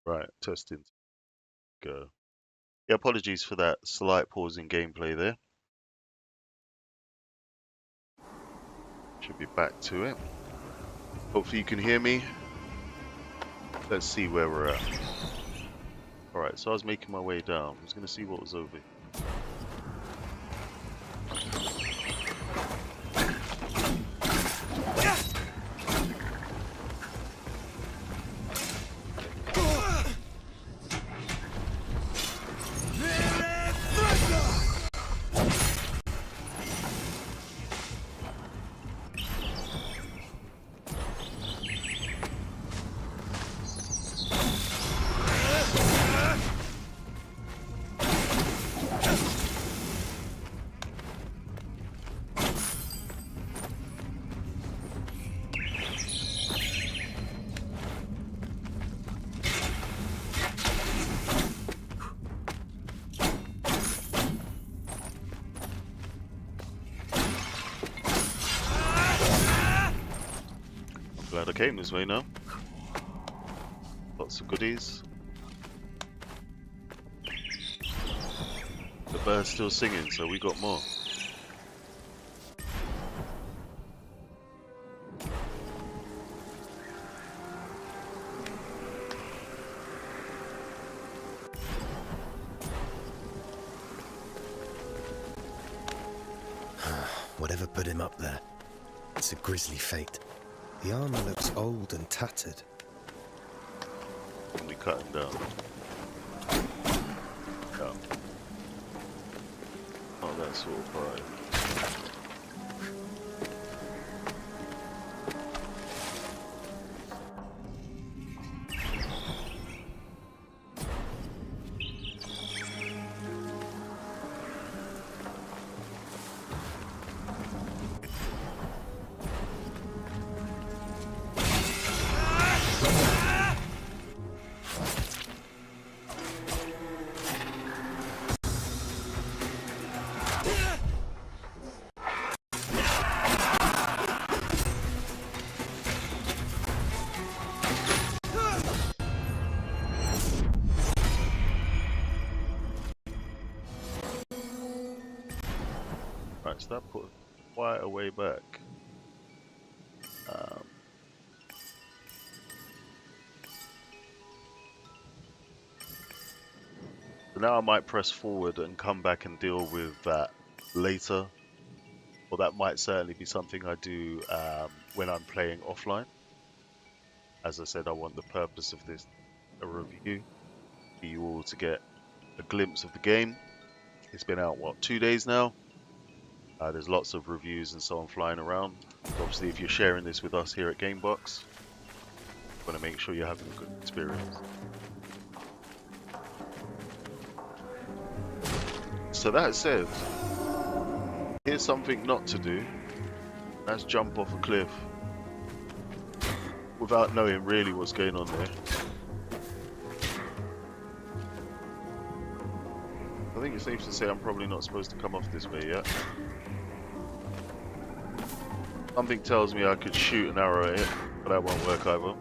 Right, testing. Go. Yeah, apologies for that slight pause in gameplay there. Should be back to it. Hopefully you can hear me. Let's see where we're at. Alright, so I was making my way down. I was going to see what was over here. Glad I came this way now. Lots of goodies. The bird's still singing, so we got more. Whatever put him up there, it's a grisly fate. The armor looks old and tattered. And we cut him down. Yeah. Not that sort of pride. Right, so that put quite a way back. So now I might press forward and come back and deal with that later. Or that might certainly be something I do when I'm playing offline. As I said, I want the purpose of this a review for you all to get a glimpse of the game. It's been out, what, 2 days now? There's lots of reviews and so on flying around. So obviously, if you're sharing this with us here at GameBox, you want to make sure you're having a good experience. So that said, here's something not to do Let's jump off a cliff without knowing really what's going on there. I think it's safe to say I'm probably not supposed to come off this way yet. Something tells me I could shoot an arrow at it, but that won't work either.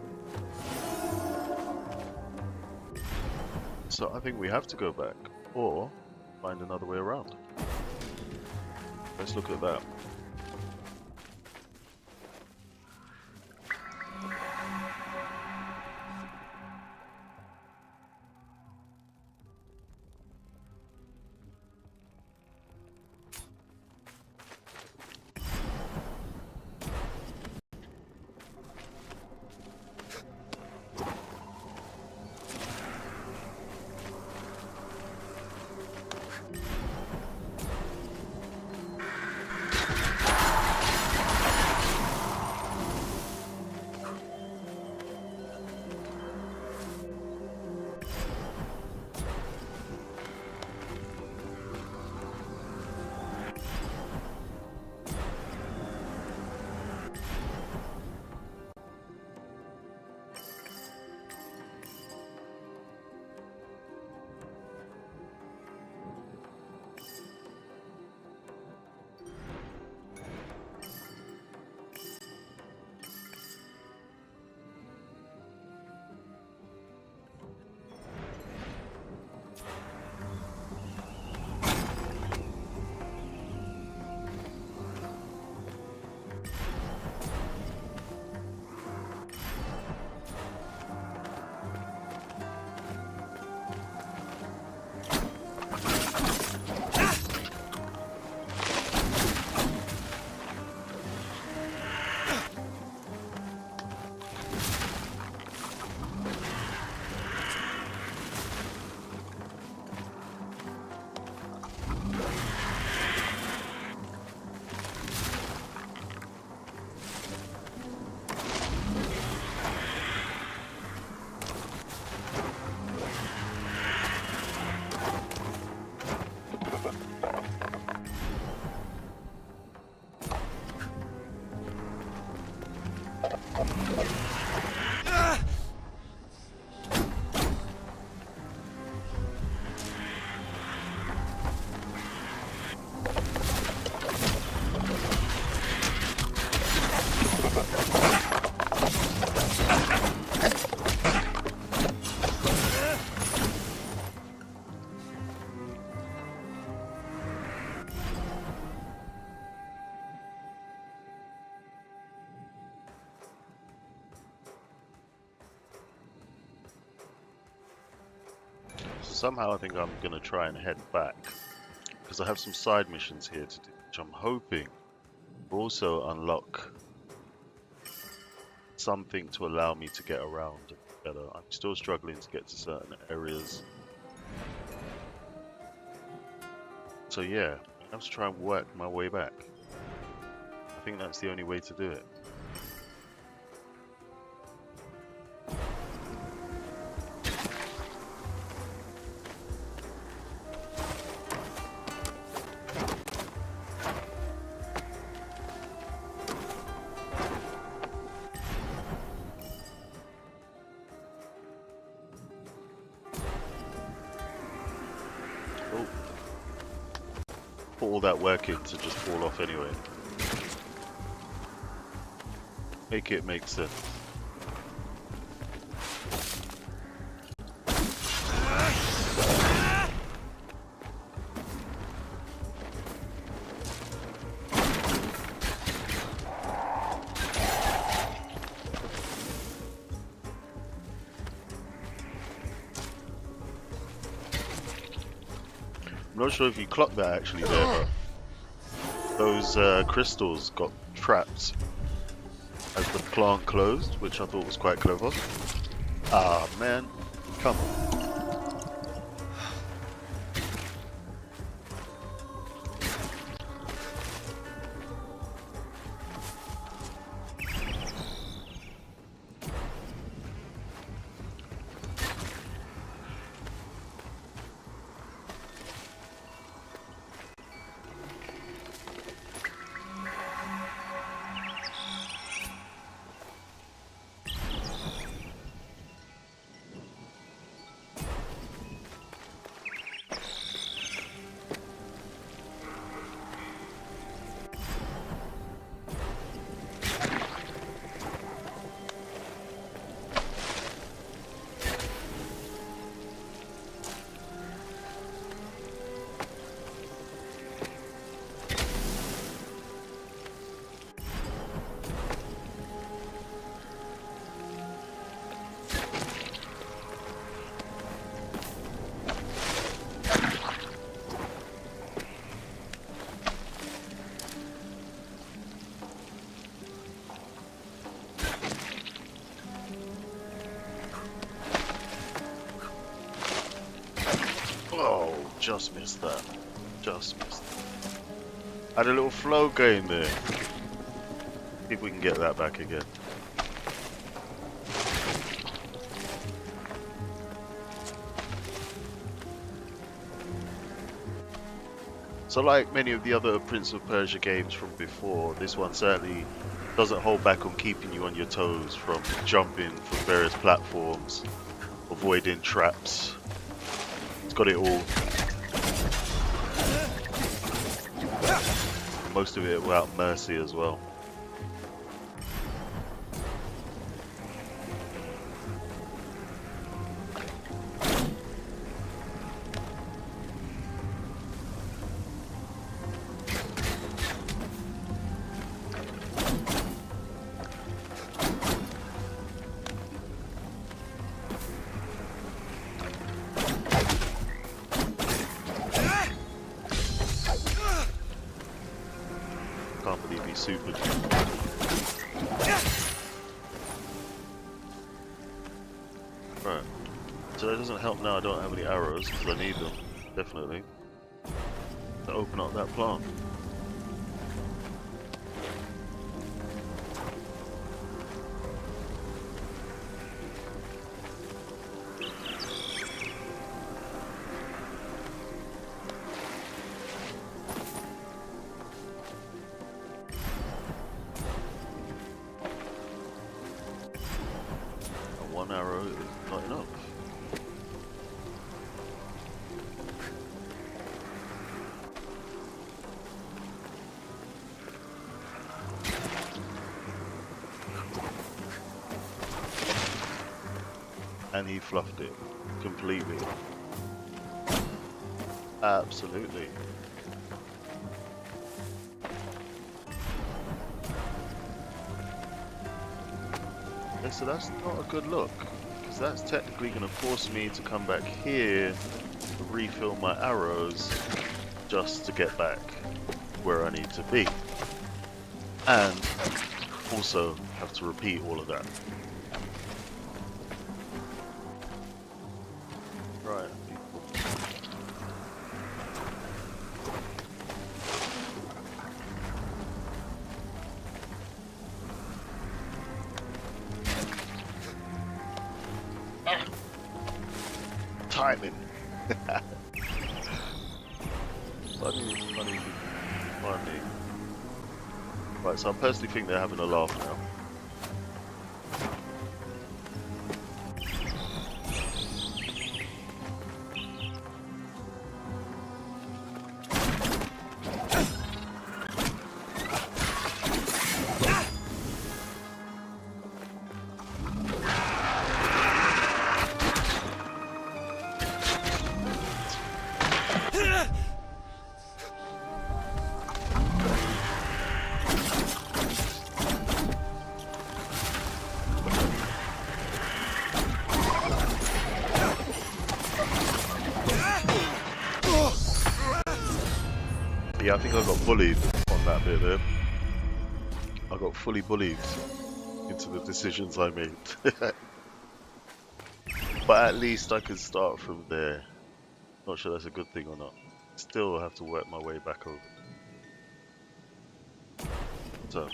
So I think we have to go back, or find another way around. Let's look at that. Somehow I think I'm going to try and head back, because I have some side missions here to do, which I'm hoping will also unlock something to allow me to get around better. I'm still struggling to get to certain areas. So yeah, I have to try and work my way back. I think that's the only way to do it. Put all that work in to just fall off anyway. Make it make sense. I'm not sure if you clocked that actually there, but those crystals got trapped as the plant closed, which I thought was quite clever. Ah man, come on. Oh, just missed that. Just missed it. Had a little flow going there. See if we can get that back again. So like many of the other Prince of Persia games from before, this one certainly doesn't hold back on keeping you on your toes, from jumping from various platforms, avoiding traps. It's got it all. Most of it without mercy as well. Can't believe he supered. Right. So that doesn't help now I don't have any arrows, because I need them, definitely, to open up that plant. One arrow is not enough. And he fluffed it completely. Absolutely. Yeah, so that's not a good look, because that's technically going to force me to come back here to refill my arrows just to get back where I need to be, and also have to repeat all of that. Right. Timing. Funny. Right, so I personally think they're having a laugh now. Yeah, I think I got bullied on that bit there. I got fully bullied into the decisions I made. But at least I can start from there. Not sure that's a good thing or not. Still have to work my way back over. So.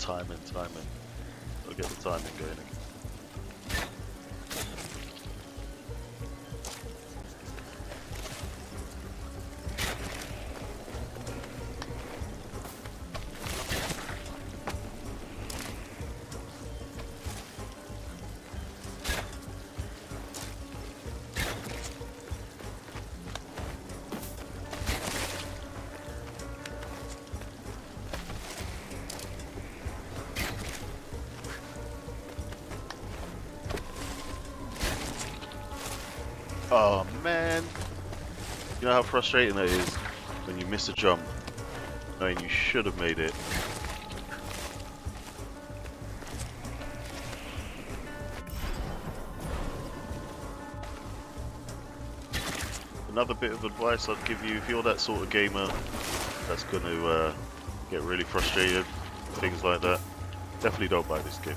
Timing. I'll get the timing going again. Oh man, you know how frustrating that is when you miss a jump knowing you should have made it. Another bit of advice I'd give you, if you're that sort of gamer that's going to get really frustrated, things like that, definitely don't buy this game.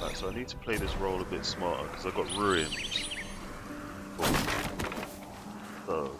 Right, so I need to play this role a bit smarter because I've got ruins. So.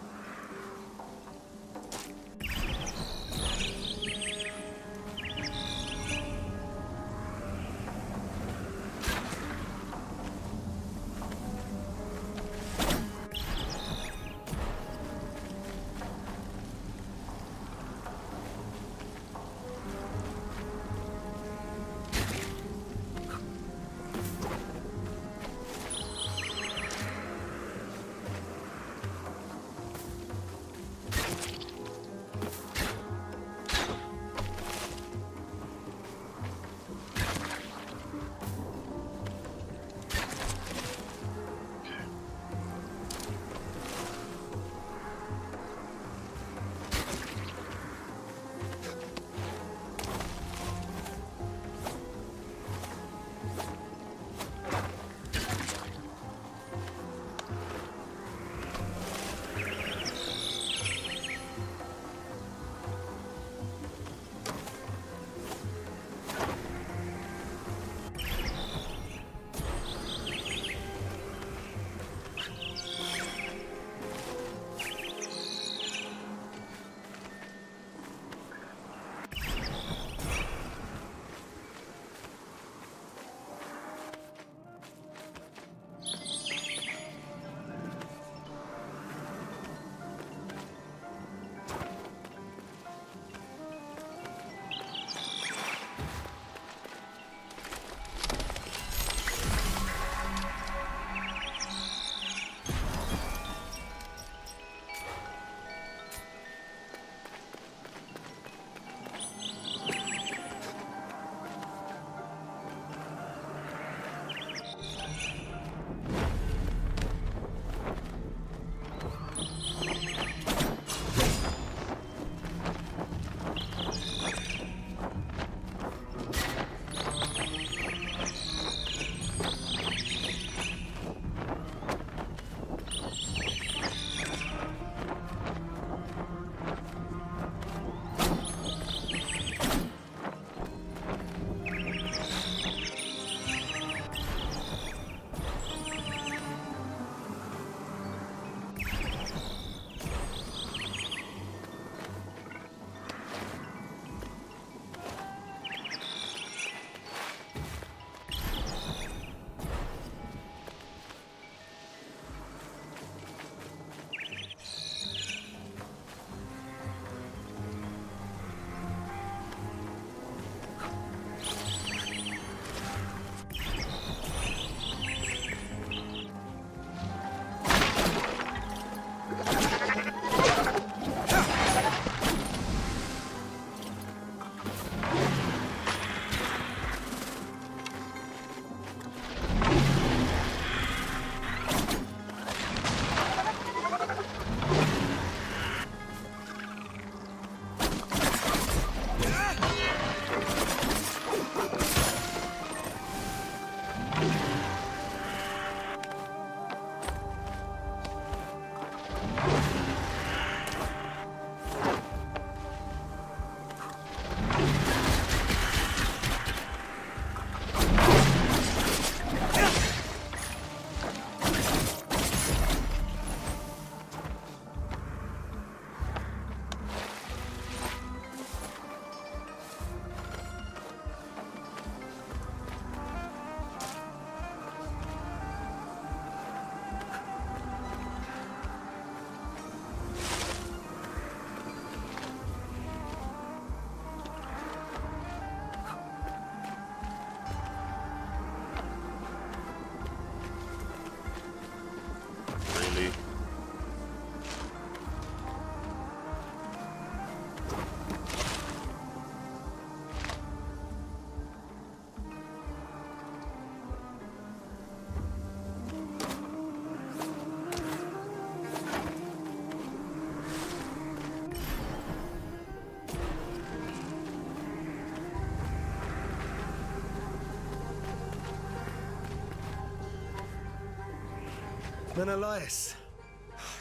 Ben Elias,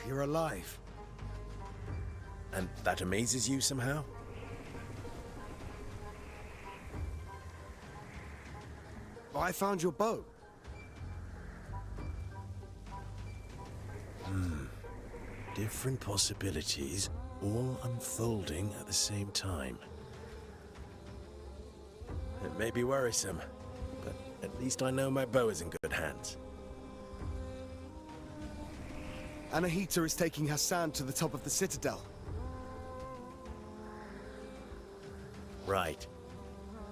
you're alive. And that amazes you somehow? I found your bow. Different possibilities, all unfolding at the same time. It may be worrisome, but at least I know my bow is in good hands. Anahita is taking Hassan to the top of the citadel. Right.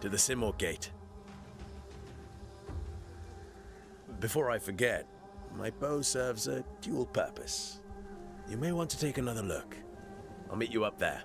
To the Simor Gate. Before I forget, my bow serves a dual purpose. You may want to take another look. I'll meet you up there.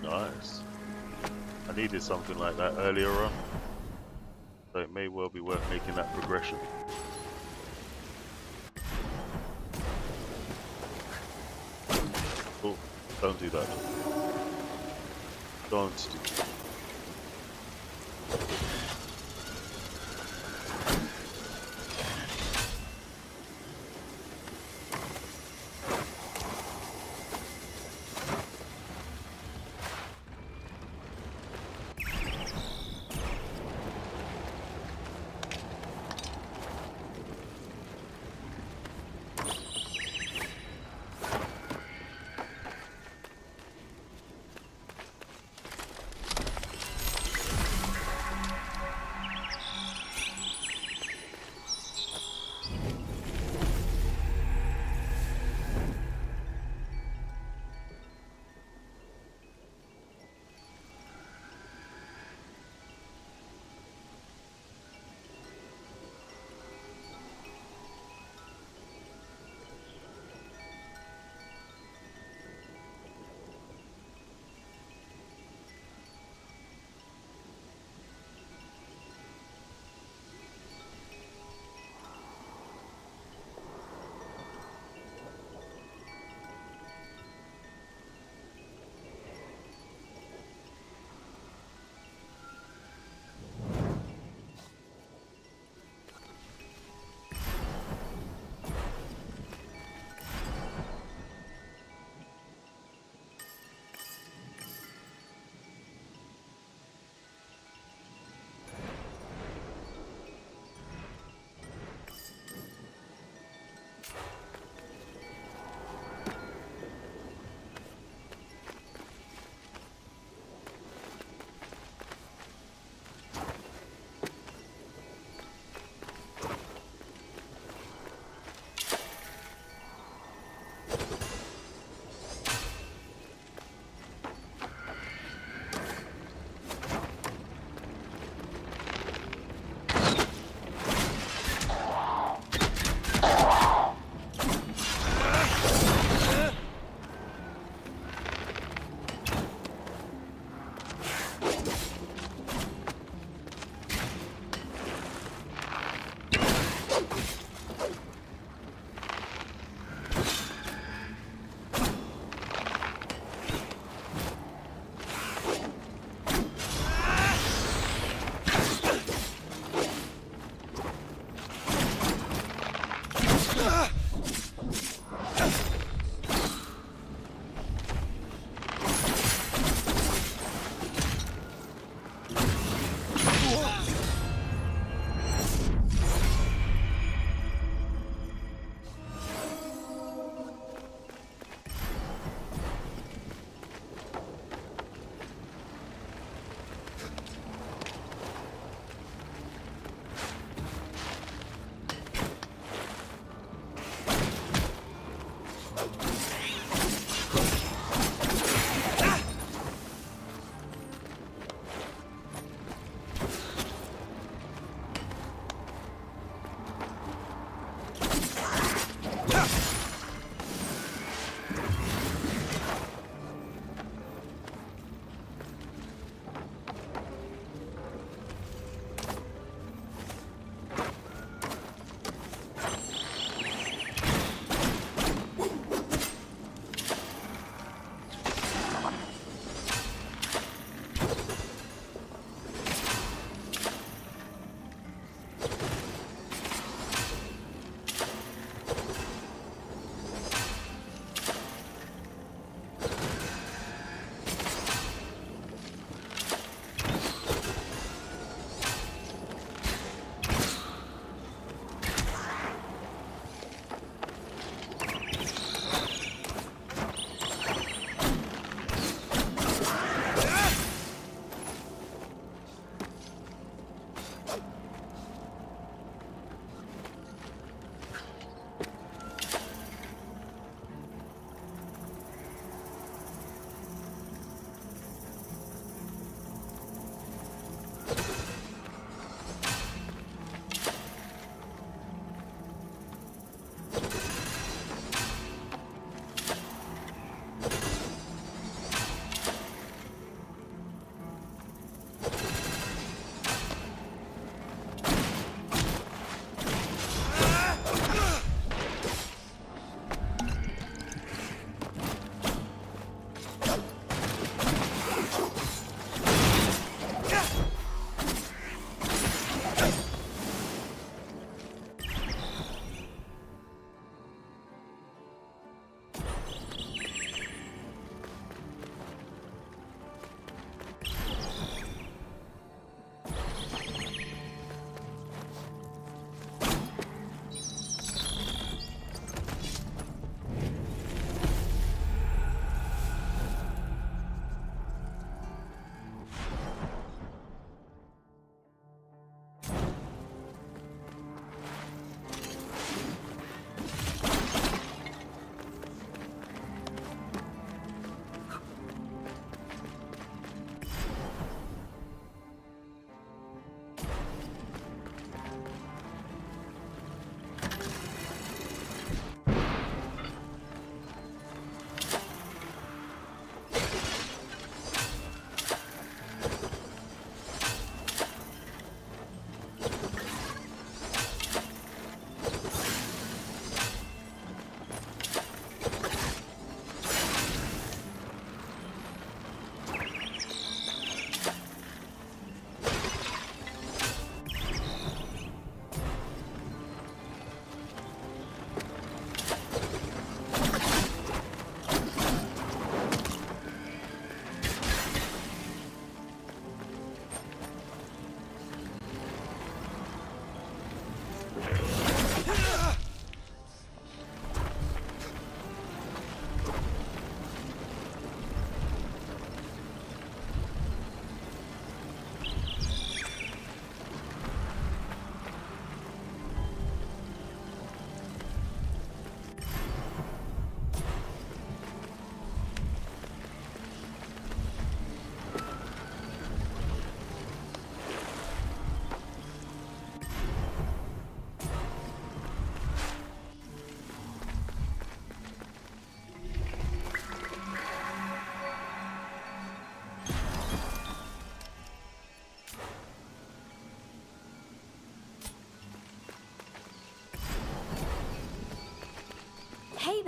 Nice. I needed something like that earlier on, so it may well be worth making that progression. Oh, don't do that. Don't do that.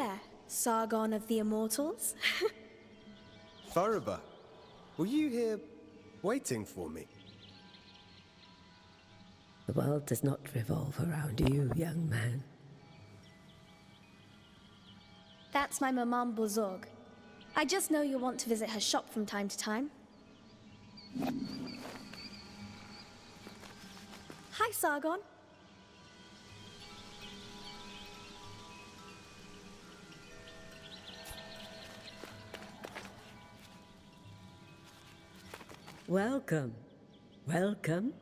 there, Sargon of the Immortals. Faruba, were you here waiting for me? The world does not revolve around you, young man. That's my Maman Bozorg. I just know you want to visit her shop from time to time. Hi, Sargon. Welcome. Welcome.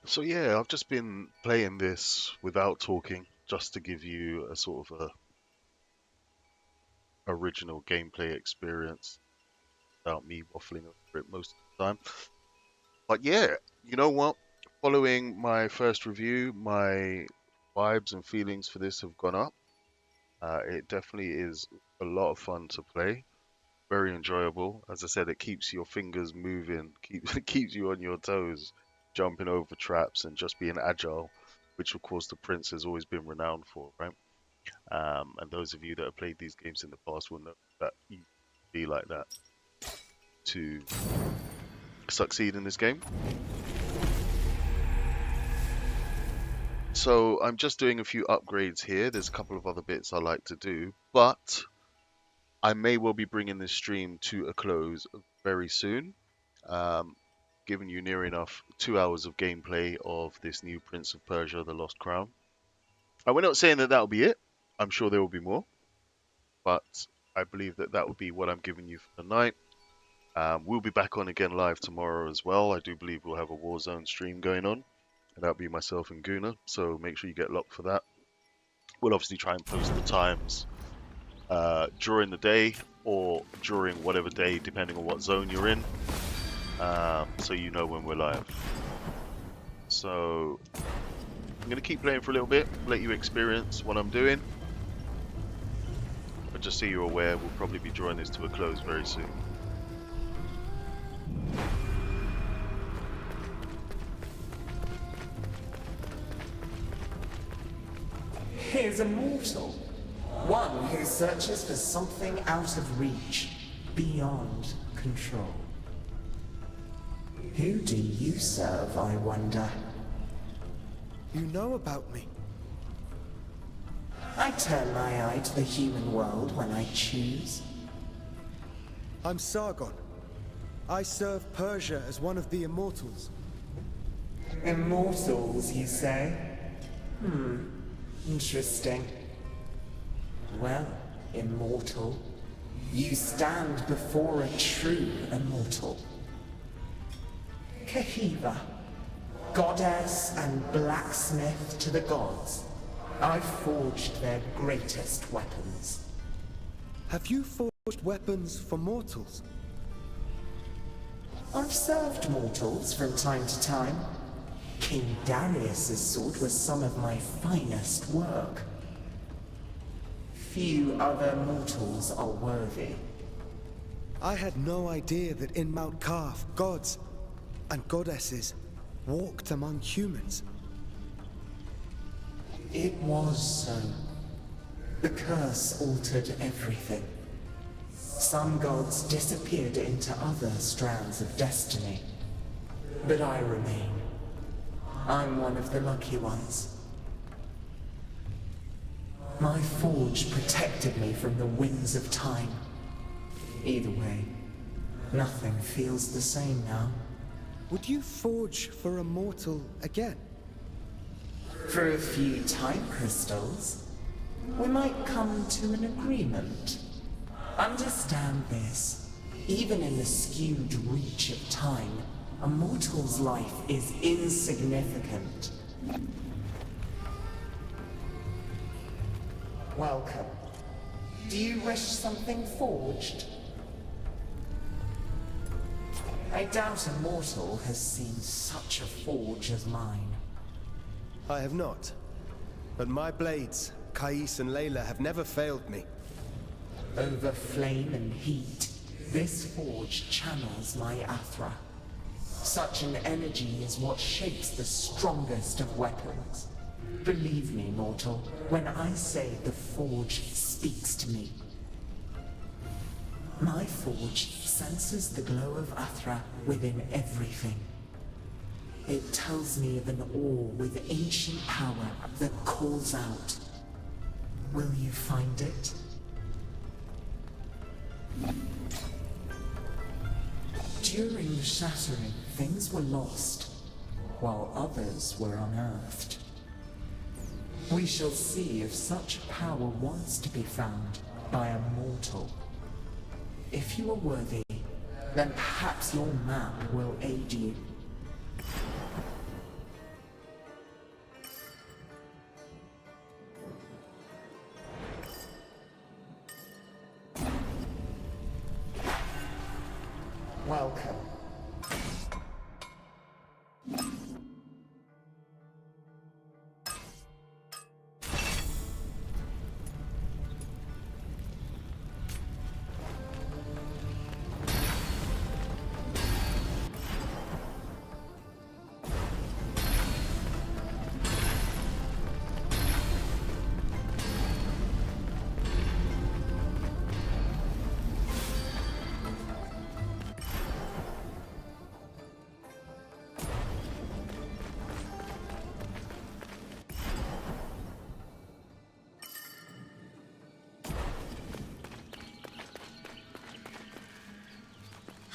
So yeah, I've just been playing this without talking, just to give you a sort of a original gameplay experience without me waffling over it most of the time. But yeah, you know what? Following my first review, my vibes and feelings for this have gone up. It definitely is a lot of fun to play. Very enjoyable. As I said, it keeps your fingers moving, keeps you on your toes, jumping over traps and just being agile, which of course the Prince has always been renowned for, right? And those of you that have played these games in the past will know that you be like that to succeed in this game. So I'm just doing a few upgrades here. There's a couple of other bits I like to do, but I may well be bringing this stream to a close very soon, giving you near enough 2 hours of gameplay of this new Prince of Persia, The Lost Crown. And we're not saying that that'll be it. I'm sure there will be more, but I believe that that will be what I'm giving you for the night. We'll be back on again live tomorrow as well. I do believe we'll have a Warzone stream going on, and that'll be myself and Guna, so make sure you get locked for that. We'll obviously try and post the times during the day or during whatever day, depending on what zone you're in, so you know when we're live. So I'm going to keep playing for a little bit, let you experience what I'm doing, but just so you're aware, we'll probably be drawing this to a close very soon. Here's a mortal. One who searches for something out of reach, beyond control. Who do you serve, I wonder? You know about me. I turn my eye to the human world when I choose. I'm Sargon. I serve Persia as one of the Immortals. Immortals, you say? Interesting. Well, immortal, you stand before a true immortal. Kahiva, goddess and blacksmith to the gods. I forged their greatest weapons. Have you forged weapons for mortals? I've served mortals from time to time. King Darius's sword was some of my finest work. Few other mortals are worthy. I had no idea that in Mount Kaf, gods and goddesses walked among humans. It was so. The curse altered everything. Some gods disappeared into other strands of destiny. But I remain. I'm one of the lucky ones. My forge protected me from the winds of time. Either way, nothing feels the same now. Would you forge for a mortal again? For a few time crystals, we might come to an agreement. Understand this. Even in the skewed reach of time, A mortal's life is insignificant. Welcome. Do you wish something forged? I doubt a mortal has seen such a forge as mine. I have not. But my blades, Kais and Layla, have never failed me. Over flame and heat, this forge channels my Athra. Such an energy is what shapes the strongest of weapons. Believe me, mortal, when I say the forge speaks to me. My forge senses the glow of Athra within everything. It tells me of an ore with ancient power that calls out. Will you find it? During the shattering, things were lost, while others were unearthed. We shall see if such power wants to be found by a mortal. If you are worthy, then perhaps your map will aid you. Welcome.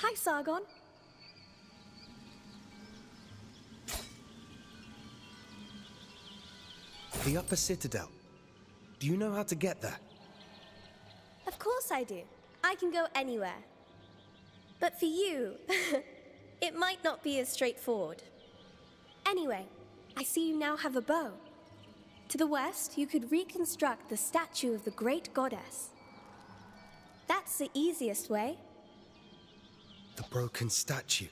Hi, Sargon. The Upper Citadel. Do you know how to get there? Of course I do. I can go anywhere. But for you, it might not be as straightforward. Anyway, I see you now have a bow. To the west, you could reconstruct the statue of the great goddess. That's the easiest way. The broken statue.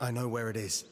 I know where it is.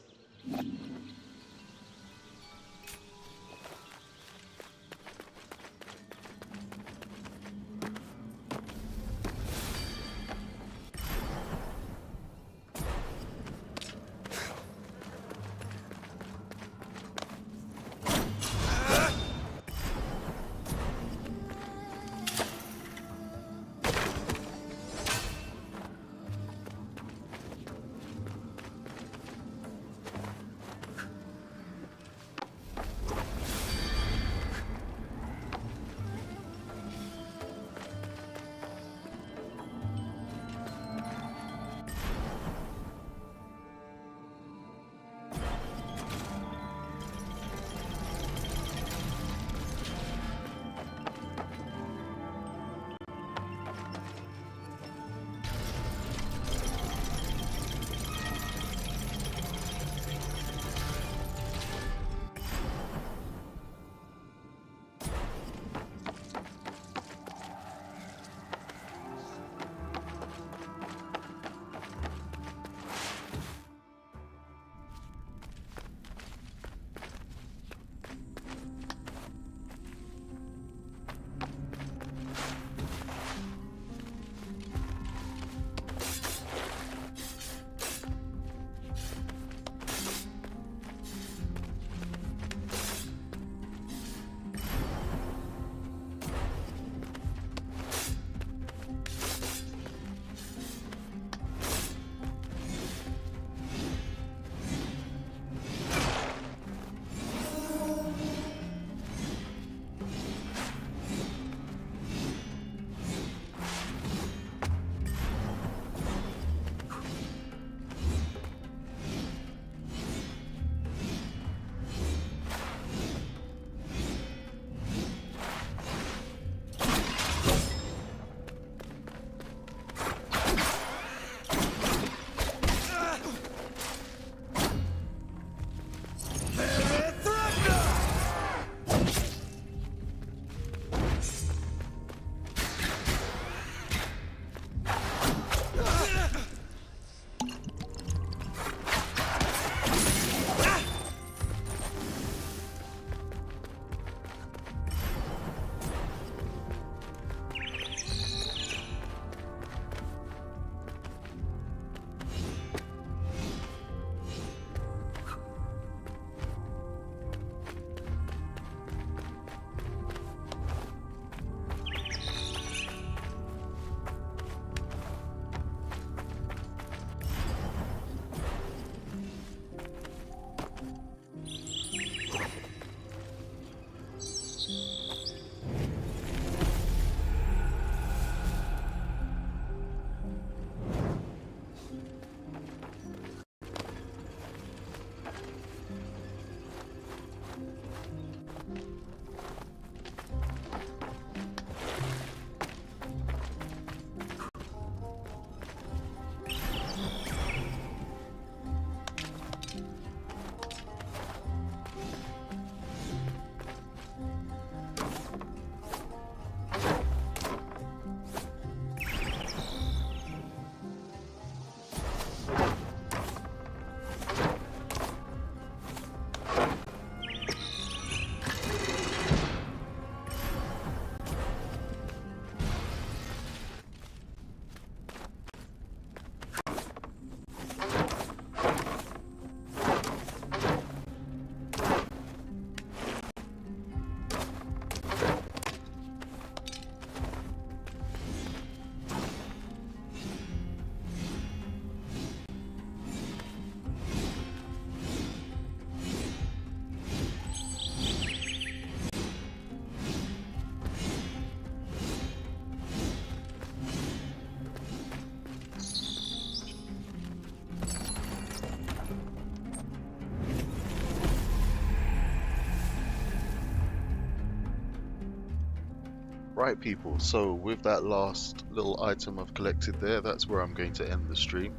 Right, people, so with that last little item I've collected there, that's where I'm going to end the stream.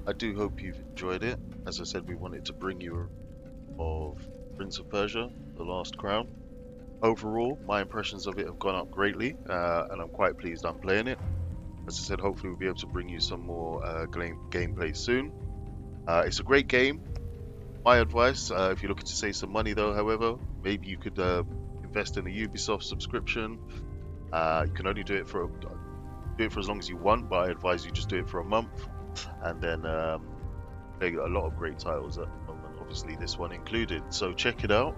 I do hope you've enjoyed it. As I said, we wanted to bring you of Prince of Persia, The Last Crown. Overall, my impressions of it have gone up greatly, and I'm quite pleased I'm playing it. As I said, hopefully we'll be able to bring you some more gameplay soon. It's a great game. My advice, if you're looking to save some money though, however, maybe you could invest in a Ubisoft subscription. You can only do it for as long as you want, but I advise you just do it for a month, and then play a lot of great titles at the moment, obviously this one included. So check it out.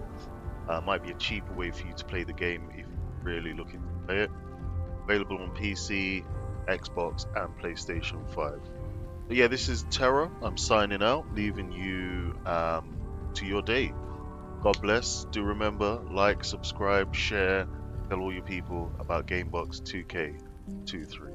Might be a cheaper way for you to play the game if you're really looking to play it. Available on PC, Xbox, and PlayStation 5. But yeah, this is Terra. I'm signing out, leaving you to your day. God bless. Do remember, like, subscribe, share, tell all your people about GameBox2K23.